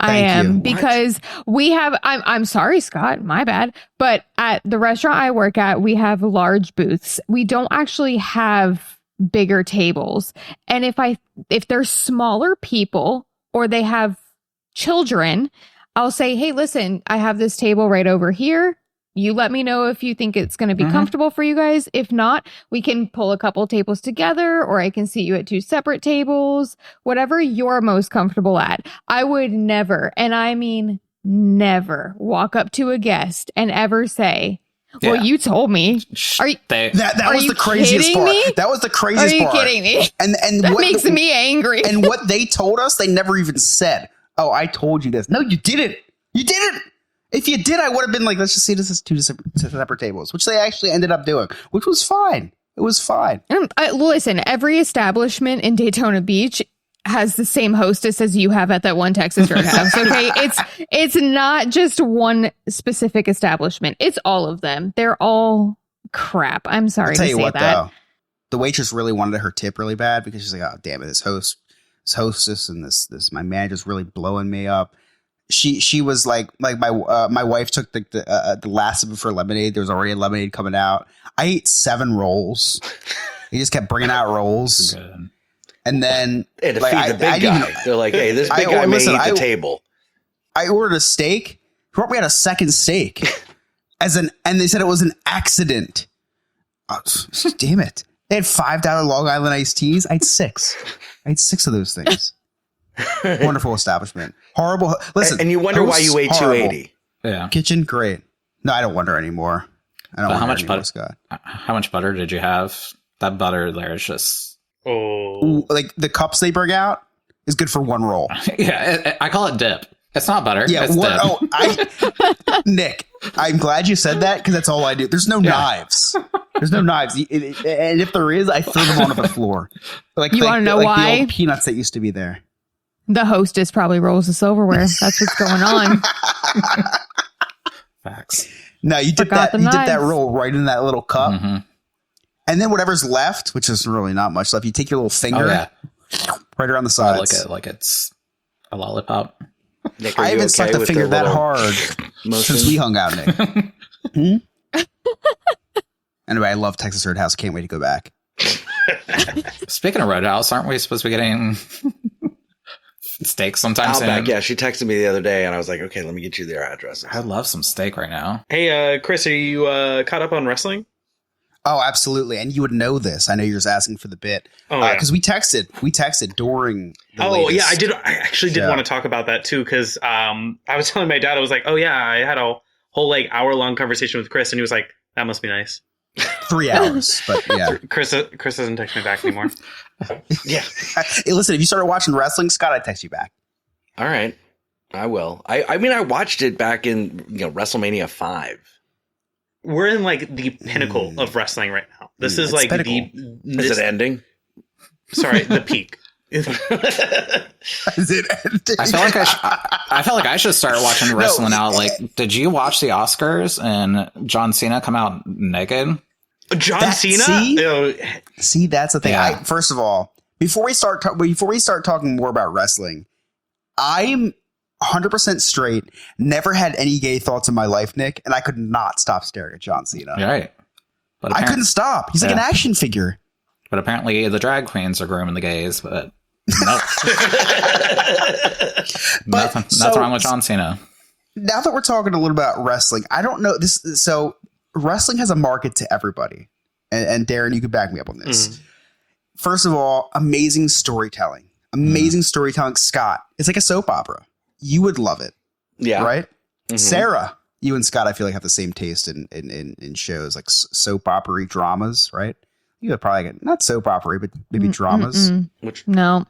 because we have. I'm sorry, Scott. My bad. But at the restaurant I work at, we have large booths. We don't actually have bigger tables. And if there's smaller people or they have children, I'll say, hey, listen, I have this table right over here. You let me know if you think it's going to be comfortable for you guys. If not, we can pull a couple tables together, or I can seat you at 2 separate tables, whatever you're most comfortable at. I would never, and I mean never, walk up to a guest and ever say, well, you told me. Are you, that was the craziest part. Me? That was the craziest part. Are you kidding me? And that makes me angry. And what they told us, they never even said, oh, I told you this. No, you didn't. You didn't. If you did, I would have been like, let's just see this as two separate tables, which they actually ended up doing, which was fine. It was fine. Listen, every establishment in Daytona Beach has the same hostess as you have at that one Texas Roadhouse. Okay, it's not just one specific establishment. It's all of them. They're all crap. I'm sorry to say that. Though, the waitress really wanted her tip really bad because she's like, oh damn it, this hostess and this my manager's really blowing me up. She was like my wife took the last of it for lemonade. There was already a lemonade coming out. I ate 7 rolls. He just kept bringing out rolls. Good. And then to feed the big guy. They're like, hey, this big guy may eat the table. I ordered a steak. He brought me out a second steak. And they said it was an accident. Oh, damn it. They had $5 Long Island iced teas. I had 6. I had 6 of those things. Wonderful establishment. Horrible. Listen. And you wonder why you weigh 280. Yeah. Kitchen, great. No, I don't wonder anymore. I don't wonder how much anymore, butter? Scott. How much butter did you have? That butter there is just... Oh, Ooh, like the cups they bring out is good for 1 roll. Yeah, I call it dip. It's not butter. Yeah, it's dip. Nick, I'm glad you said that because that's all I do. There's no knives. There's no knives, and if there is, I throw them onto the floor. Like you want to know why? The old peanuts that used to be there. The hostess probably rolls the silverware. That's what's going on. Facts. No, you dip that roll right in that little cup. Mm-hmm. And then whatever's left, which is really not much left, you take your little finger right around the sides. Like it's a lollipop. Nick, I haven't sucked a finger that hard since we hung out, Nick. Anyway, I love Texas Roadhouse. Can't wait to go back. Speaking of Roadhouse, aren't we supposed to be getting steak sometime soon? Outback, yeah, she texted me the other day, and I was like, okay, let me get you their addresses. I love some steak right now. Hey, Chris, are you caught up on wrestling? Oh, absolutely. And you would know this. I know you're just asking for the bit. Because we texted during the latest I did. I actually did want to talk about that too, because I was telling my dad, I was like, oh yeah, I had a whole like hour-long conversation with Chris, and he was like, that must be nice. 3 hours, but yeah. Chris doesn't text me back anymore. Yeah. Hey, listen, if you started watching wrestling, Scott, I'd text you back. All right. I will. I mean, I watched it back in WrestleMania 5. We're in like the pinnacle of wrestling right now. This is like pinnacle. Is it ending? Sorry, the peak. Is it ending? I feel like I should start watching wrestling now. Like, did you watch the Oscars and John Cena come out naked? John Cena? See, that's the thing. Yeah. First of all, before we start talking more about wrestling, I'm 100% straight, never had any gay thoughts in my life, Nick, and I could not stop staring at John Cena. Right. But I couldn't stop. He's like an action figure. But apparently the drag queens are grooming the gays, but nope. Nothing wrong with John Cena. Now that we're talking a little about wrestling, I don't know this. So wrestling has a market to everybody. And Darren, you could back me up on this. Mm. First of all, amazing storytelling. Scott, it's like a soap opera. You would love it. Yeah. Right? Mm-hmm. Sarah, you and Scott, I feel like have the same taste in shows like soap opera dramas, right? You would probably get not soap opera, but maybe dramas. Which reminds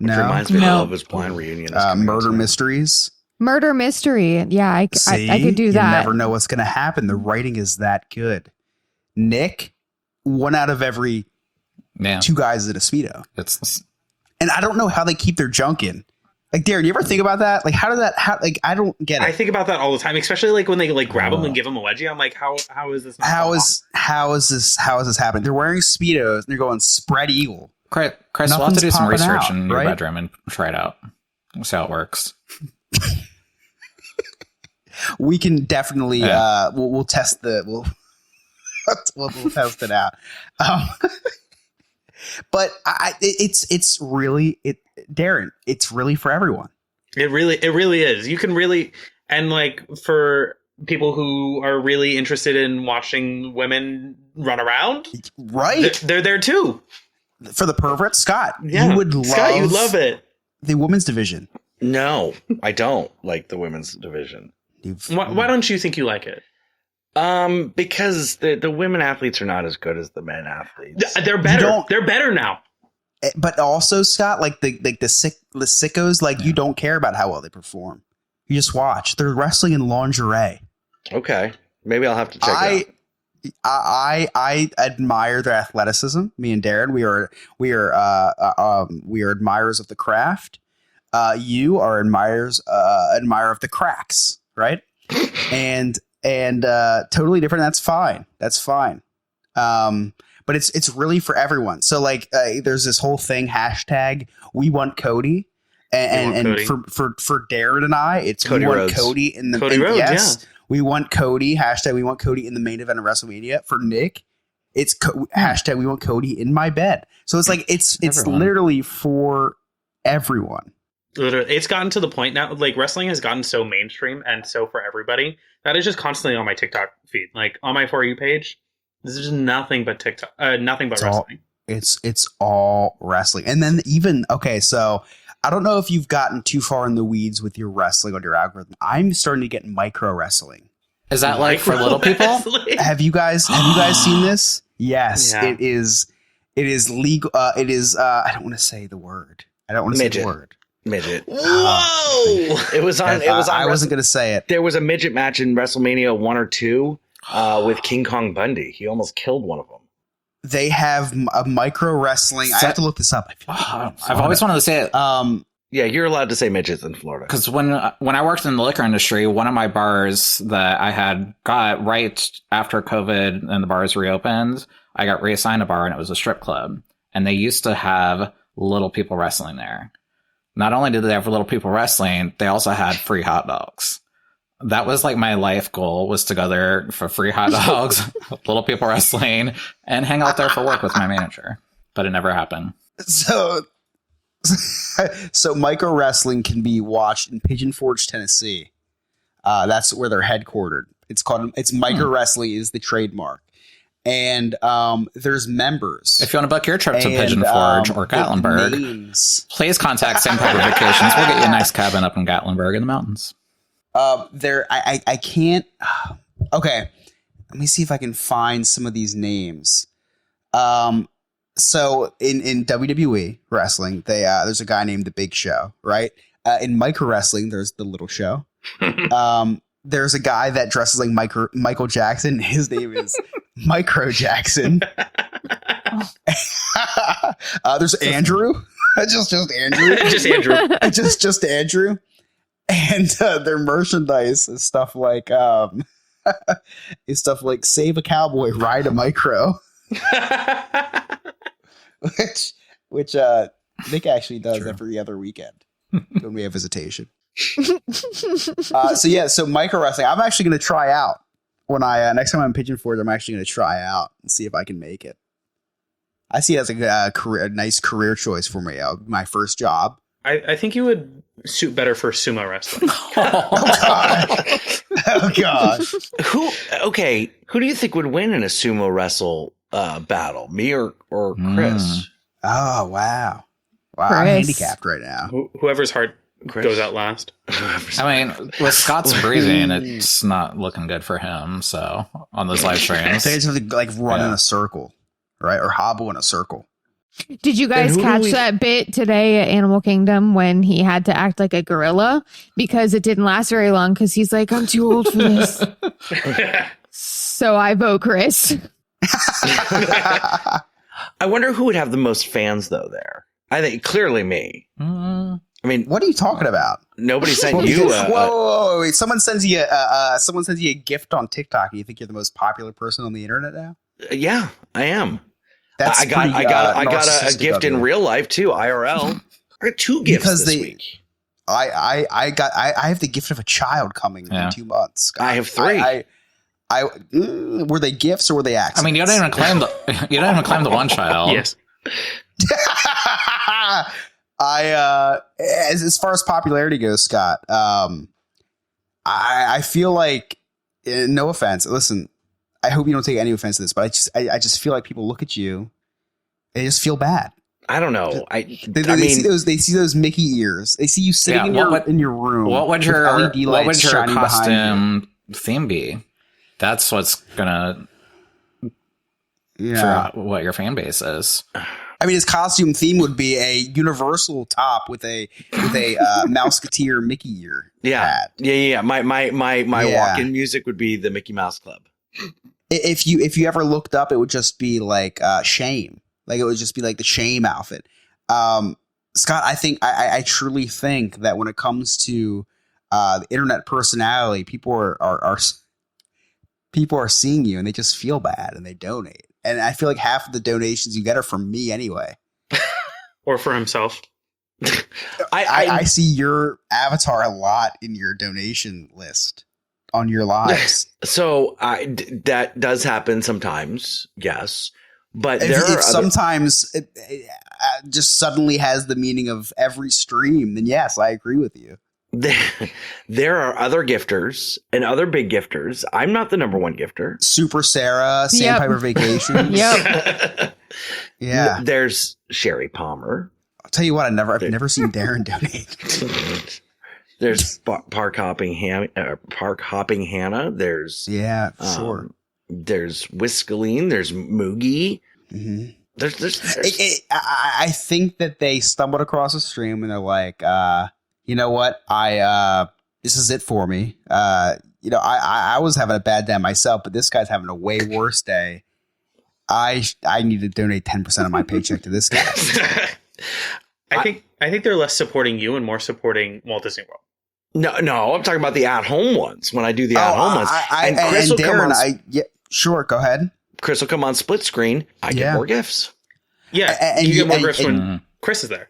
me of Love Is Blind reunion. Murder mysteries. Murder mystery. Yeah, I could do that. You never know what's going to happen. The writing is that good. Nick, 1 out of every 2 guys in a Speedo. And I don't know how they keep their junk in. Like, Darren, you ever think about that? Like, I don't get it. I think about that all the time, especially like when they like grab them and give them a wedgie. I'm like, how is this? How is this happening? They're wearing Speedos and they're going spread eagle. Chris, we'll have to do some research in your bedroom and try it out. We'll see how it works. We can definitely, we'll test we'll test it out. But it's really Darren, it's really for everyone. It really is. You can really, and like for people who are really interested in watching women run around, right? They're there too. For the perverts, Scott, you would love it. The women's division. No, I don't like the women's division. Why don't you think you like it? Because the women athletes are not as good as the men athletes. They're better. They're better now. But also, Scott, like the sickos, like you don't care about how well they perform. You just watch. They're wrestling in lingerie. Okay, maybe I'll have to check it out. I admire their athleticism. Me and Darren, we are admirers of the craft. You are admirer of the cracks, right? and totally different. That's fine. That's fine. But it's really for everyone. So like, there's this whole thing hashtag We Want Cody, and Cody. for Darren and I, it's Cody We Want Rhodes. Cody in the Cody Rhodes, yes. We want Cody. Hashtag We Want Cody in the main event of WrestleMania. For Nick, it's hashtag We Want Cody in my bed. So it's like it's Everyone. literally for everyone. Literally, it's gotten to the point now. Like wrestling has gotten so mainstream and so for everybody that is just constantly on my TikTok feed, like on my For You page. This is just nothing but TikTok, nothing but wrestling. It's all wrestling. And then even so I don't know if you've gotten too far in the weeds with your wrestling on your algorithm. I'm starting to get micro wrestling. Is that like for little people? Wrestling? Have you guys seen this? Yes, Yeah. it is legal. It is I don't want to say the word. I don't want to say the Midget. word. Midget. Whoa! It was on. I wasn't going to say it. There was a midget match in WrestleMania 1 or 2 with King Kong Bundy. He almost killed one of them. They have a micro wrestling. I have to look this up. I feel like I've always wanted to say it. Yeah, you're allowed to say midgets in Florida. Because when I worked in the liquor industry, one of my bars that I had got right after COVID and the bars reopened, I got reassigned a bar and it was a strip club. And they used to have little people wrestling there. Not only did they have little people wrestling, they also had free hot dogs. That was like my life goal, was to go there for free hot dogs, little people wrestling, and hang out there for work with my manager. But it never happened. So micro wrestling can be watched in Pigeon Forge, Tennessee. That's where they're headquartered. It's micro wrestling is the trademark. And there's members. If you want to book your trip to Pigeon Forge or Gatlinburg, please contact Sandpiper Vacations. We'll get you a nice cabin up in Gatlinburg in the mountains. I can't. Okay, let me see if I can find some of these names. So in WWE wrestling, there's a guy named The Big Show, right? In micro wrestling, there's The Little Show. There's a guy that dresses like Michael Jackson. His name is Micro Jackson. There's Andrew. just Andrew. Just Andrew. just Andrew. And their merchandise is stuff like save a cowboy, ride a micro. which Nick actually does every other weekend when we have visitation. So micro wrestling, I'm actually going to try out when I next time I'm in Pigeon Forge. I'm actually going to try out and see if I can make it. I see it as a nice career choice for me. My first job. I think you would suit better for sumo wrestling. Oh gosh. Who do you think would win in a sumo wrestle battle? Me or Chris? Oh wow. I'm handicapped right now. Whoever's heart goes out last. I mean, with Scott's breathing, it's not looking good for him. So on those live streams, They just have to like run in a circle, right, or hobble in a circle. Did you guys catch that bit today at Animal Kingdom when he had to act like a gorilla? Because it didn't last very long because he's like, I'm too old for this. So I vote Chris. I wonder who would have the most fans though there. I think clearly me. I mean, What are you talking about? nobody sent you. Whoa, wait. Someone sends you a gift on TikTok, and you think you're the most popular person on the internet now? Yeah, I am. That's I got a narcissistic gift of in you. real life too, IRL. I got 2 gifts Because this they- week. I have the gift of a child coming in 2 months. I have 3. Were they gifts or were they accidents? I mean, you don't even claim the one child. Yes. As far as popularity goes, Scott, I feel like, no offense, listen, I hope you don't take any offense to this, but I just feel like people look at you, they just feel bad. I don't know. They see those Mickey ears. They see you sitting in your room. What would with your LED lights shining behind you. costume theme be? That's what's gonna figure out what your fan base is. I mean, his costume theme would be a universal top with a Mouseketeer Mickey ear. Yeah. hat. My Yeah. walk-in music would be the Mickey Mouse Club. If you ever looked up, it would just be like shame. Like it would just be like the shame outfit. Scott, I think I truly think that when it comes to the internet personality, people are seeing you and they just feel bad and they donate. And I feel like half of the donations you get are from me anyway. Or for himself. I see your avatar a lot in your donation list on your lives. So that does happen sometimes, yes. But If sometimes it just suddenly has the meaning of every stream, then yes, I agree with you. There are other gifters and other big gifters. I'm not the number one gifter. Super Sarah, Sandpiper Vacations. Yep. Yeah. There's Sherry Palmer. I'll tell you what, I've never seen Darren donate. There's Park Hopping Hannah. There's Sure. There's Whiskeline. There's Moogie. Mm-hmm. There's I think that they stumbled across a stream and they're like, you know what? This is it for me. I was having a bad day myself, but this guy's having a way worse day. I need to donate 10% of my paycheck to this guy. I think they're less supporting you and more supporting Walt Disney World. No, I'm talking about the at-home ones. When I do the at-home ones, and Chris will come on. Sure, go ahead. Chris will come on split screen. I get more gifts. Yeah, and you get more gifts when Chris is there.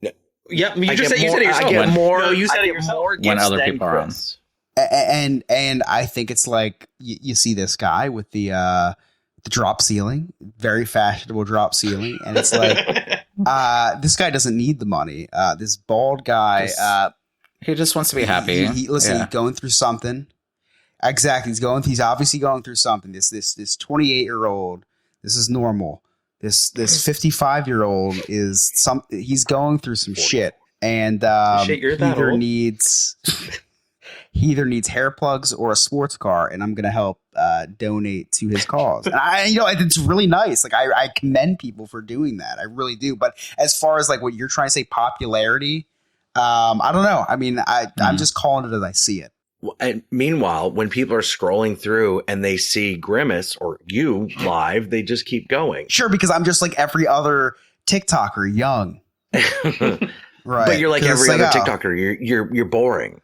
No, yep, you said it yourself. I get more. No, you said I it get yourself. more gifts When other than people are on. Chris. And I think it's like you see this guy with the drop ceiling, very fashionable drop ceiling, and it's like this guy doesn't need the money. This bald guy, He just wants to be happy. He's going through something. Exactly, he's obviously going through something. This 28-year-old, this is normal. This 55-year-old he's going through some shit, and he either needs hair plugs or a sports car, and I'm gonna help donate to his cause. And it's really nice. Like I commend people for doing that. I really do. But as far as like what you're trying to say, popularity, I don't know. I mean, I'm just calling it as I see it. And meanwhile, when people are scrolling through and they see Grimace or you live, they just keep going. Sure, because I'm just like every other TikToker, young. Right. But you're like every other TikToker. You're boring.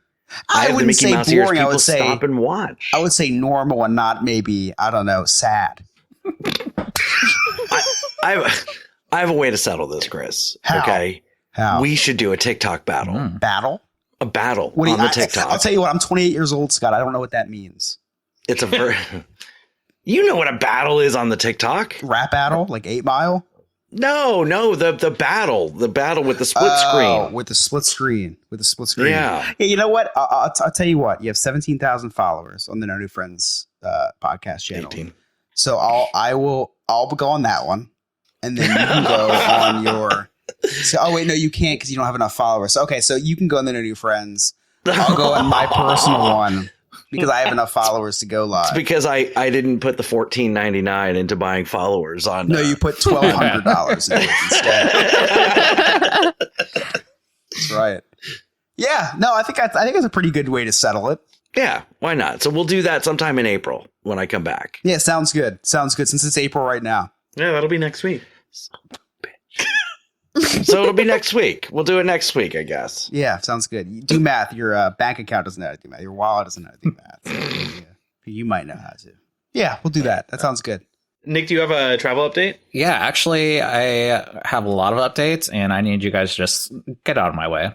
I wouldn't say boring. I would say stop and watch. I would say normal and not maybe, I don't know, sad. I have a way to settle this, Chris. How? Okay. How? We should do a TikTok battle. Battle? A battle What do on the TikTok. I'll tell you what, I'm 28 years old, Scott. I don't know what that means. It's you know what a battle is on the TikTok? Rap battle? Like 8 Mile? No, the battle with the split screen. With the split screen. Yeah. Hey, you know what? I'll tell you what. You have 17,000 followers on the No New Friends podcast channel. 18. So I'll go on that one, and then you can go on your. So, oh wait, no, you can't because you don't have enough followers. So, okay, so you can go on the No New Friends. I'll go on my personal one because I have enough followers to go live. It's because I didn't put the $14.99 into buying followers on. No, you put $1,200 into it instead. That's right. Yeah, no, I think it's a pretty good way to settle it. Yeah, why not? So we'll do that sometime in April when I come back. Yeah, sounds good. Since it's April right now. Yeah, that'll be next week. So it'll be next week. We'll do it next week, I guess. Yeah, sounds good. You do math. Your bank account doesn't know how to do math. Your wallet doesn't know how to do math. So, you might know how to. Yeah, we'll do that. That sounds good. Nick, do you have a travel update? Yeah, actually, I have a lot of updates, and I need you guys to just get out of my way.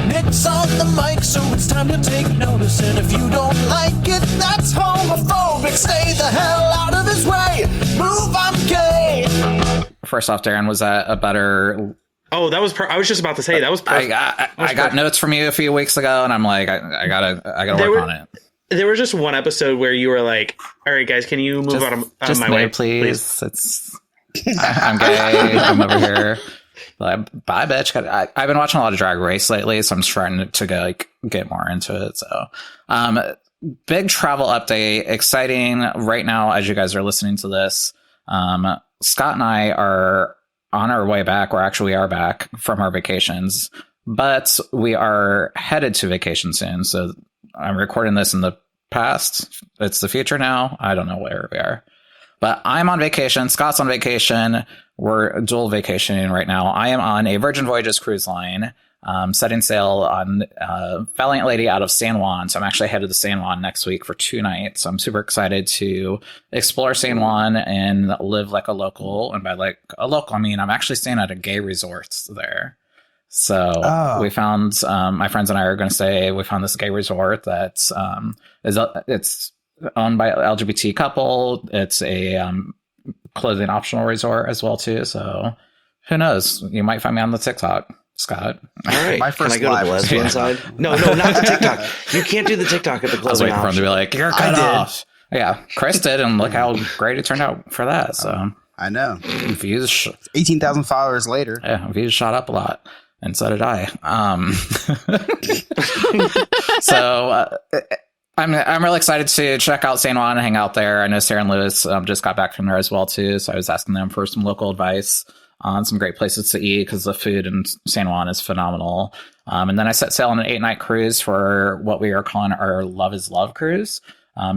Nick's on the mic, so it's time to take notice. And if you don't like it, that's homophobic. Stay the hell out of his way. Move, I'm gay. First off, Darren, was that a better... Oh, that was. I was just about to say that was perfect. I got notes from you a few weeks ago, and I'm like, I gotta work on it. There was just one episode where you were like, "All right, guys, can you move out of my way, please?" I'm gay. I'm over here. Like, bye, bitch. I've been watching a lot of Drag Race lately, so I'm trying to get more into it. So, big travel update, exciting right now as you guys are listening to this. Scott and I are on our way back. We are back from our vacations, but we are headed to vacation soon. So I'm recording this in the past. It's the future now. I don't know where we are, but I'm on vacation. Scott's on vacation. We're dual vacationing right now. I am on a Virgin Voyages cruise line, setting sail on Valiant Lady out of San Juan. So I'm actually headed to San Juan next week for 2 nights. So I'm super excited to explore San Juan and live like a local. And by like a local, I mean I'm actually staying at a gay resort there. So we found, my friends and I are going to say, we found this gay resort that's it's owned by an LGBT couple. It's a clothing optional resort as well too. So who knows? You might find me on the TikTok, Scott. All right. My first Can I go to the lesbian side? No, not the TikTok. You can't do the TikTok at the I was clothing waiting for him to be like, you're cut off. Yeah, Chris did, and look how great it turned out for that. So I know. views, 18,000 followers later. yeah, views shot up a lot, and so did I. So I'm really excited to check out San Juan and hang out there. I know Sarah and Lewis just got back from there as well too, so I was asking them for some local advice on some great places to eat because the food in San Juan is phenomenal. And then I set sail on an 8-night cruise for what we are calling our Love is Love cruise.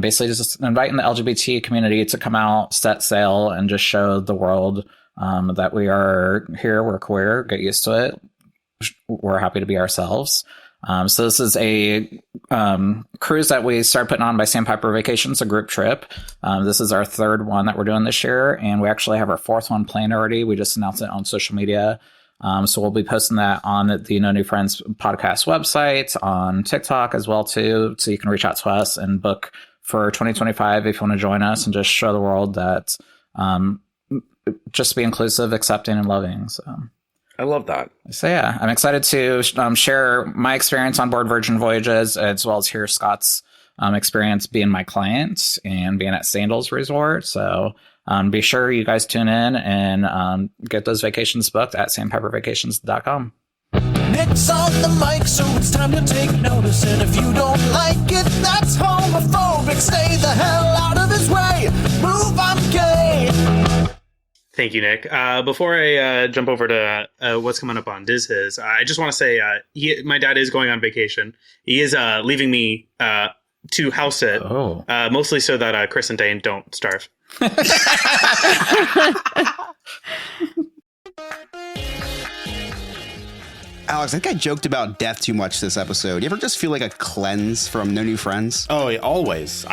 Basically just inviting the LGBT community to come out, set sail, and just show the world that we are here, we're queer, get used to it. We're happy to be ourselves. So this is a cruise that we started putting on by Sandpiper Vacations, a group trip. This is our 3rd one that we're doing this year, and we actually have our 4th one planned already. We just announced it on social media. So we'll be posting that on the No New Friends podcast website, on TikTok as well too. So you can reach out to us and book for 2025 if you want to join us and just show the world that just be inclusive, accepting, and loving. So I love that. So yeah, I'm excited to share my experience on board Virgin Voyages, as well as hear Scott's experience being my client and being at Sandals Resort. So be sure you guys tune in and get those vacations booked at sandpipervacations.com. Nick's on the mic, so it's time to take notice. And if you don't like it, that's homophobic. Stay the hell out of his way. Move, I'm gay. Thank you, Nick. Before I jump over to what's coming up on Diz I just want to say my dad is going on vacation. He is leaving me to house sit, mostly so that Chris and Dane don't starve. Alex, I think I joked about death too much this episode. You ever just feel like a cleanse from No New Friends? Oh, yeah, always.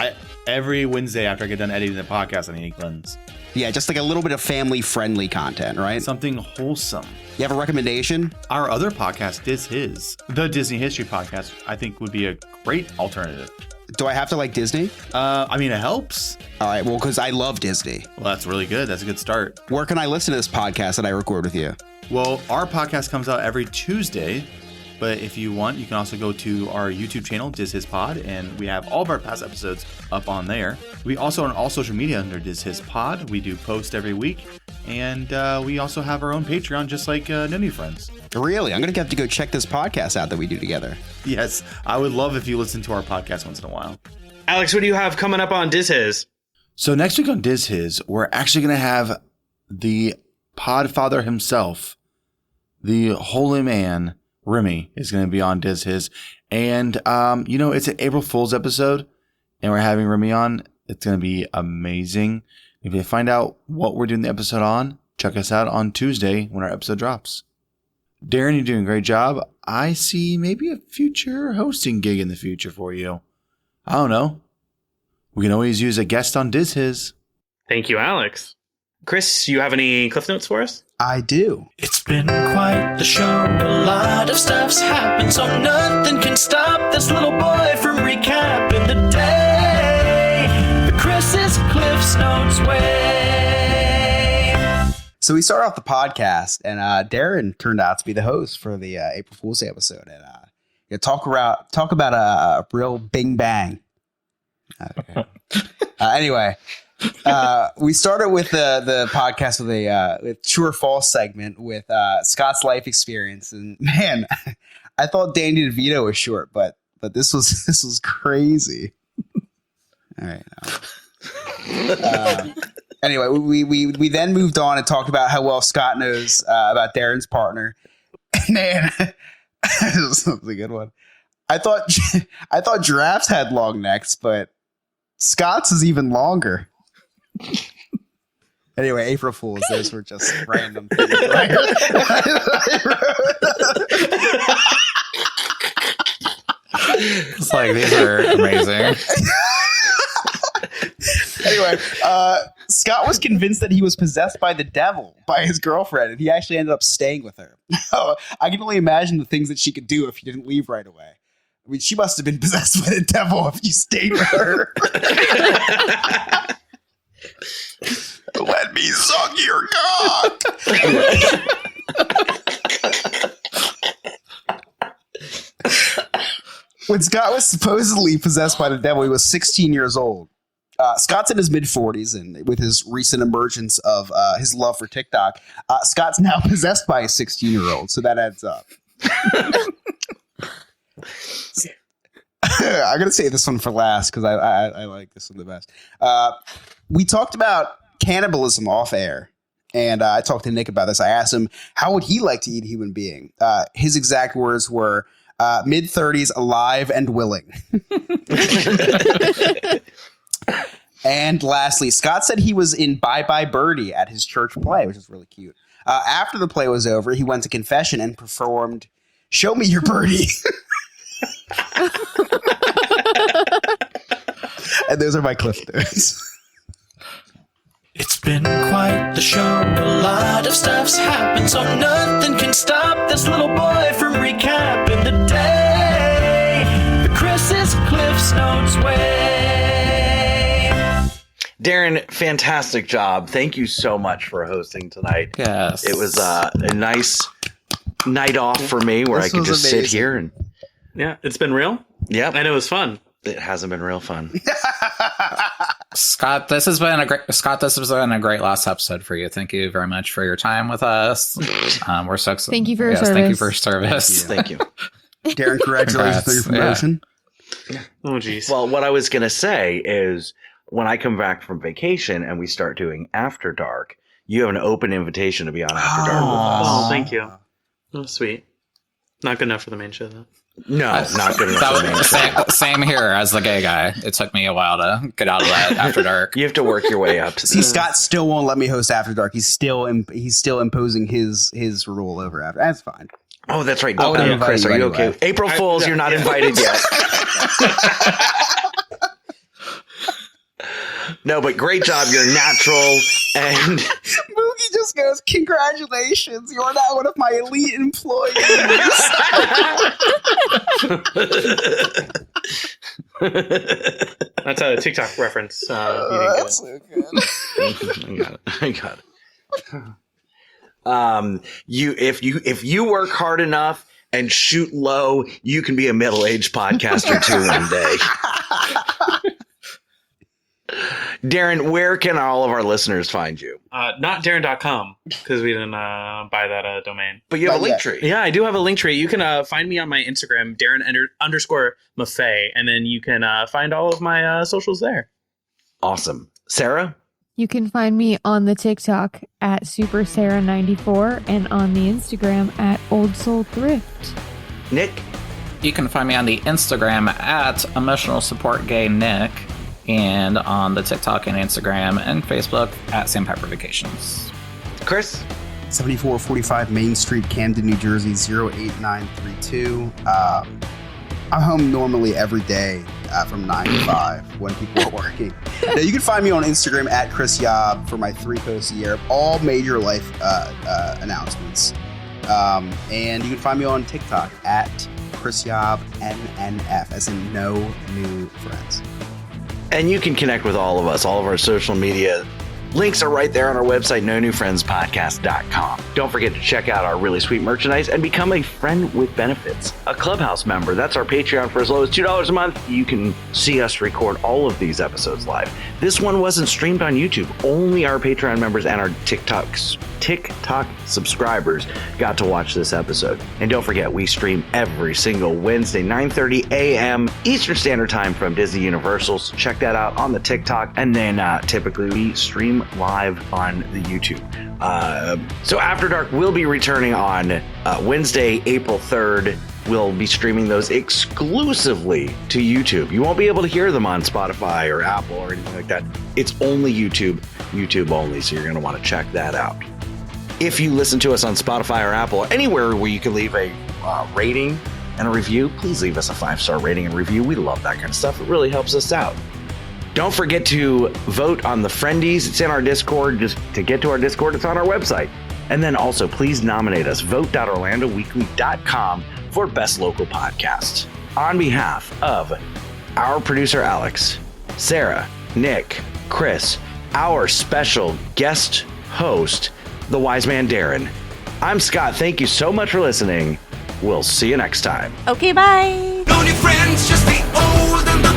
Every Wednesday after I get done editing the podcast, I need a cleanse. Yeah, just like a little bit of family-friendly content, right? Something wholesome. You have a recommendation? Our other podcast, the Disney History Podcast, I think would be a great alternative. Do I have to like Disney? I mean, it helps. All right, well, because I love Disney. Well, that's really good. That's a good start. Where can I listen to this podcast that I record with you? Well, our podcast comes out every Tuesday, but if you want, you can also go to our YouTube channel, Diz His Pod, and we have all of our past episodes up on there. We also on all social media under Diz His Pod. We do post every week, and we also have our own Patreon, just like No New Friends. Really? I'm going to have to go check this podcast out that we do together. Yes, I would love if you listen to our podcast once in a while. Alex, what do you have coming up on Diz His? So next week on Diz His, we're actually going to have the Podfather himself, the holy man, Remy, is going to be on Diz His. And, it's an April Fool's episode, and we're having Remy on. It's going to be amazing. If you find out what we're doing the episode on, check us out on Tuesday when our episode drops. Darren, you're doing a great job. I see maybe a future hosting gig in the future for you. I don't know. We can always use a guest on Diz His. Thank you, Alex. Chris, you have any Cliff Notes for us? I do. It's been quite the show. A lot of stuff's happened, so nothing can stop this little boy from recapping the day the Chris's Cliff's Notes way. So we start off the podcast, and Darren turned out to be the host for the April Fool's Day episode, and talk about a real bing bang. Okay. Anyway. We started with the podcast with a true or false segment with Scott's life experience, and man, I thought Danny DeVito was short, but this was crazy. All right, Anyway, we then moved on and talked about how well Scott knows about Darren's partner. And then this was a good one. I thought giraffes had long necks, but Scott's is even longer. Anyway, April Fools. Those were just random things. It's like, these are amazing. Anyway, Scott was convinced that he was possessed by the devil by his girlfriend, and he actually ended up staying with her. I can only imagine the things that she could do if he didn't leave right away. I mean, she must have been possessed by the devil if you stayed with her. Let me suck your cock. When Scott was supposedly possessed by the devil, he was 16 years old. Scott's in his mid-40s, and with his recent emergence of his love for TikTok, Scott's now possessed by a 16-year-old, so that adds up. I'm going to say this one for last because I like this one the best. We talked about cannibalism off air, and I talked to Nick about this. I asked him, how would he like to eat a human being? His exact words were, mid-30s, alive and willing. And lastly, Scott said he was in Bye Bye Birdie at his church play, which is really cute. After the play was over, he went to confession and performed Show Me Your Birdie. And those are my cliff notes. It's been quite the show. A lot of stuff's happened, so nothing can stop this little boy from recapping the day the Chris's Cliff's Notes way. Darren, fantastic job. Thank you so much for hosting tonight. Yes. It was a nice night off for me where I could just sit here and Yeah, it's been real. Yep. I know it was fun. It hasn't been real fun. Scott, this has been a great last episode for you. Thank you very much for your time with us. We're so excited. Thank you for your service. Thank you for your service. Thank you. Darren, congratulations on your promotion. Yeah. Oh, geez. Well, what I was going to say is when I come back from vacation and we start doing After Dark, you have an open invitation to be on After Dark with us. Oh, thank you. Oh, sweet. Not good enough for the main show, though. No, not good enough. That for me. was same here as the gay guy. It took me a while to get out of that After Dark. You have to work your way up to See, Scott still won't let me host After Dark. He's still imposing his rule over After. That's fine. Oh, that's right. I would invite Chris, you are you anyway. okay? April Fools, you're not invited yet. No, but great job. You're natural. And Moogie just goes, congratulations. You're now one of my elite employees. That's a TikTok reference. That's so good. I got it. If you work hard enough and shoot low, you can be a middle-aged podcaster too one day. Darren, where can all of our listeners find you? Not Darren.com, because we didn't buy that domain. But you have a Not link yet. tree. Yeah, I do have a link tree. You can find me on my Instagram, Darren_Maffei, and then you can find all of my socials there. Awesome. Sarah? You can find me on the TikTok at SuperSarah94 and on the Instagram at Old Soul Thrift. Nick? You can find me on the Instagram at Emotional Support Gay Nick, and on the TikTok and Instagram and Facebook at Sandpiper Vacations. Chris? 7445 Main Street, Camden, New Jersey, 08932. I'm home normally every day from 9 to 5 when people are working. Now, you can find me on Instagram at Chris Yob for my 3 posts a year of all major life announcements. And you can find me on TikTok at Chris Yob NNF, as in no new friends. And you can connect with all of us, all of our social media. Links are right there on our website, nonewfriendspodcast.com. Don't forget to check out our really sweet merchandise and become a friend with benefits. A Clubhouse member, that's our Patreon. For as low as $2 a month, you can see us record all of these episodes live. This one wasn't streamed on YouTube. Only our Patreon members and our TikTok subscribers got to watch this episode. And don't forget, we stream every single Wednesday, 9:30 a.m. Eastern Standard Time from Disney Universal. So check that out on the TikTok. And then typically we stream stream live on the YouTube. So After Dark will be returning on Wednesday, April 3rd. We'll be streaming those exclusively to YouTube. You won't be able to hear them on Spotify or Apple or anything like that. It's only YouTube only, so you're going to want to check that out. If you listen to us on Spotify or Apple, or anywhere where you can leave a rating and a review, please leave us a 5-star rating and review. We love that kind of stuff. It really helps us out. Don't forget to vote on the Friendies. It's in our Discord. Just to get to our Discord, it's on our website. And then also, please nominate us, vote.orlandoweekly.com for Best Local Podcast. On behalf of our producer, Alex, Sarah, Nick, Chris, our special guest host, the wise man, Darren, I'm Scott. Thank you so much for listening. We'll see you next time. Okay, bye. No new friends, just the old and the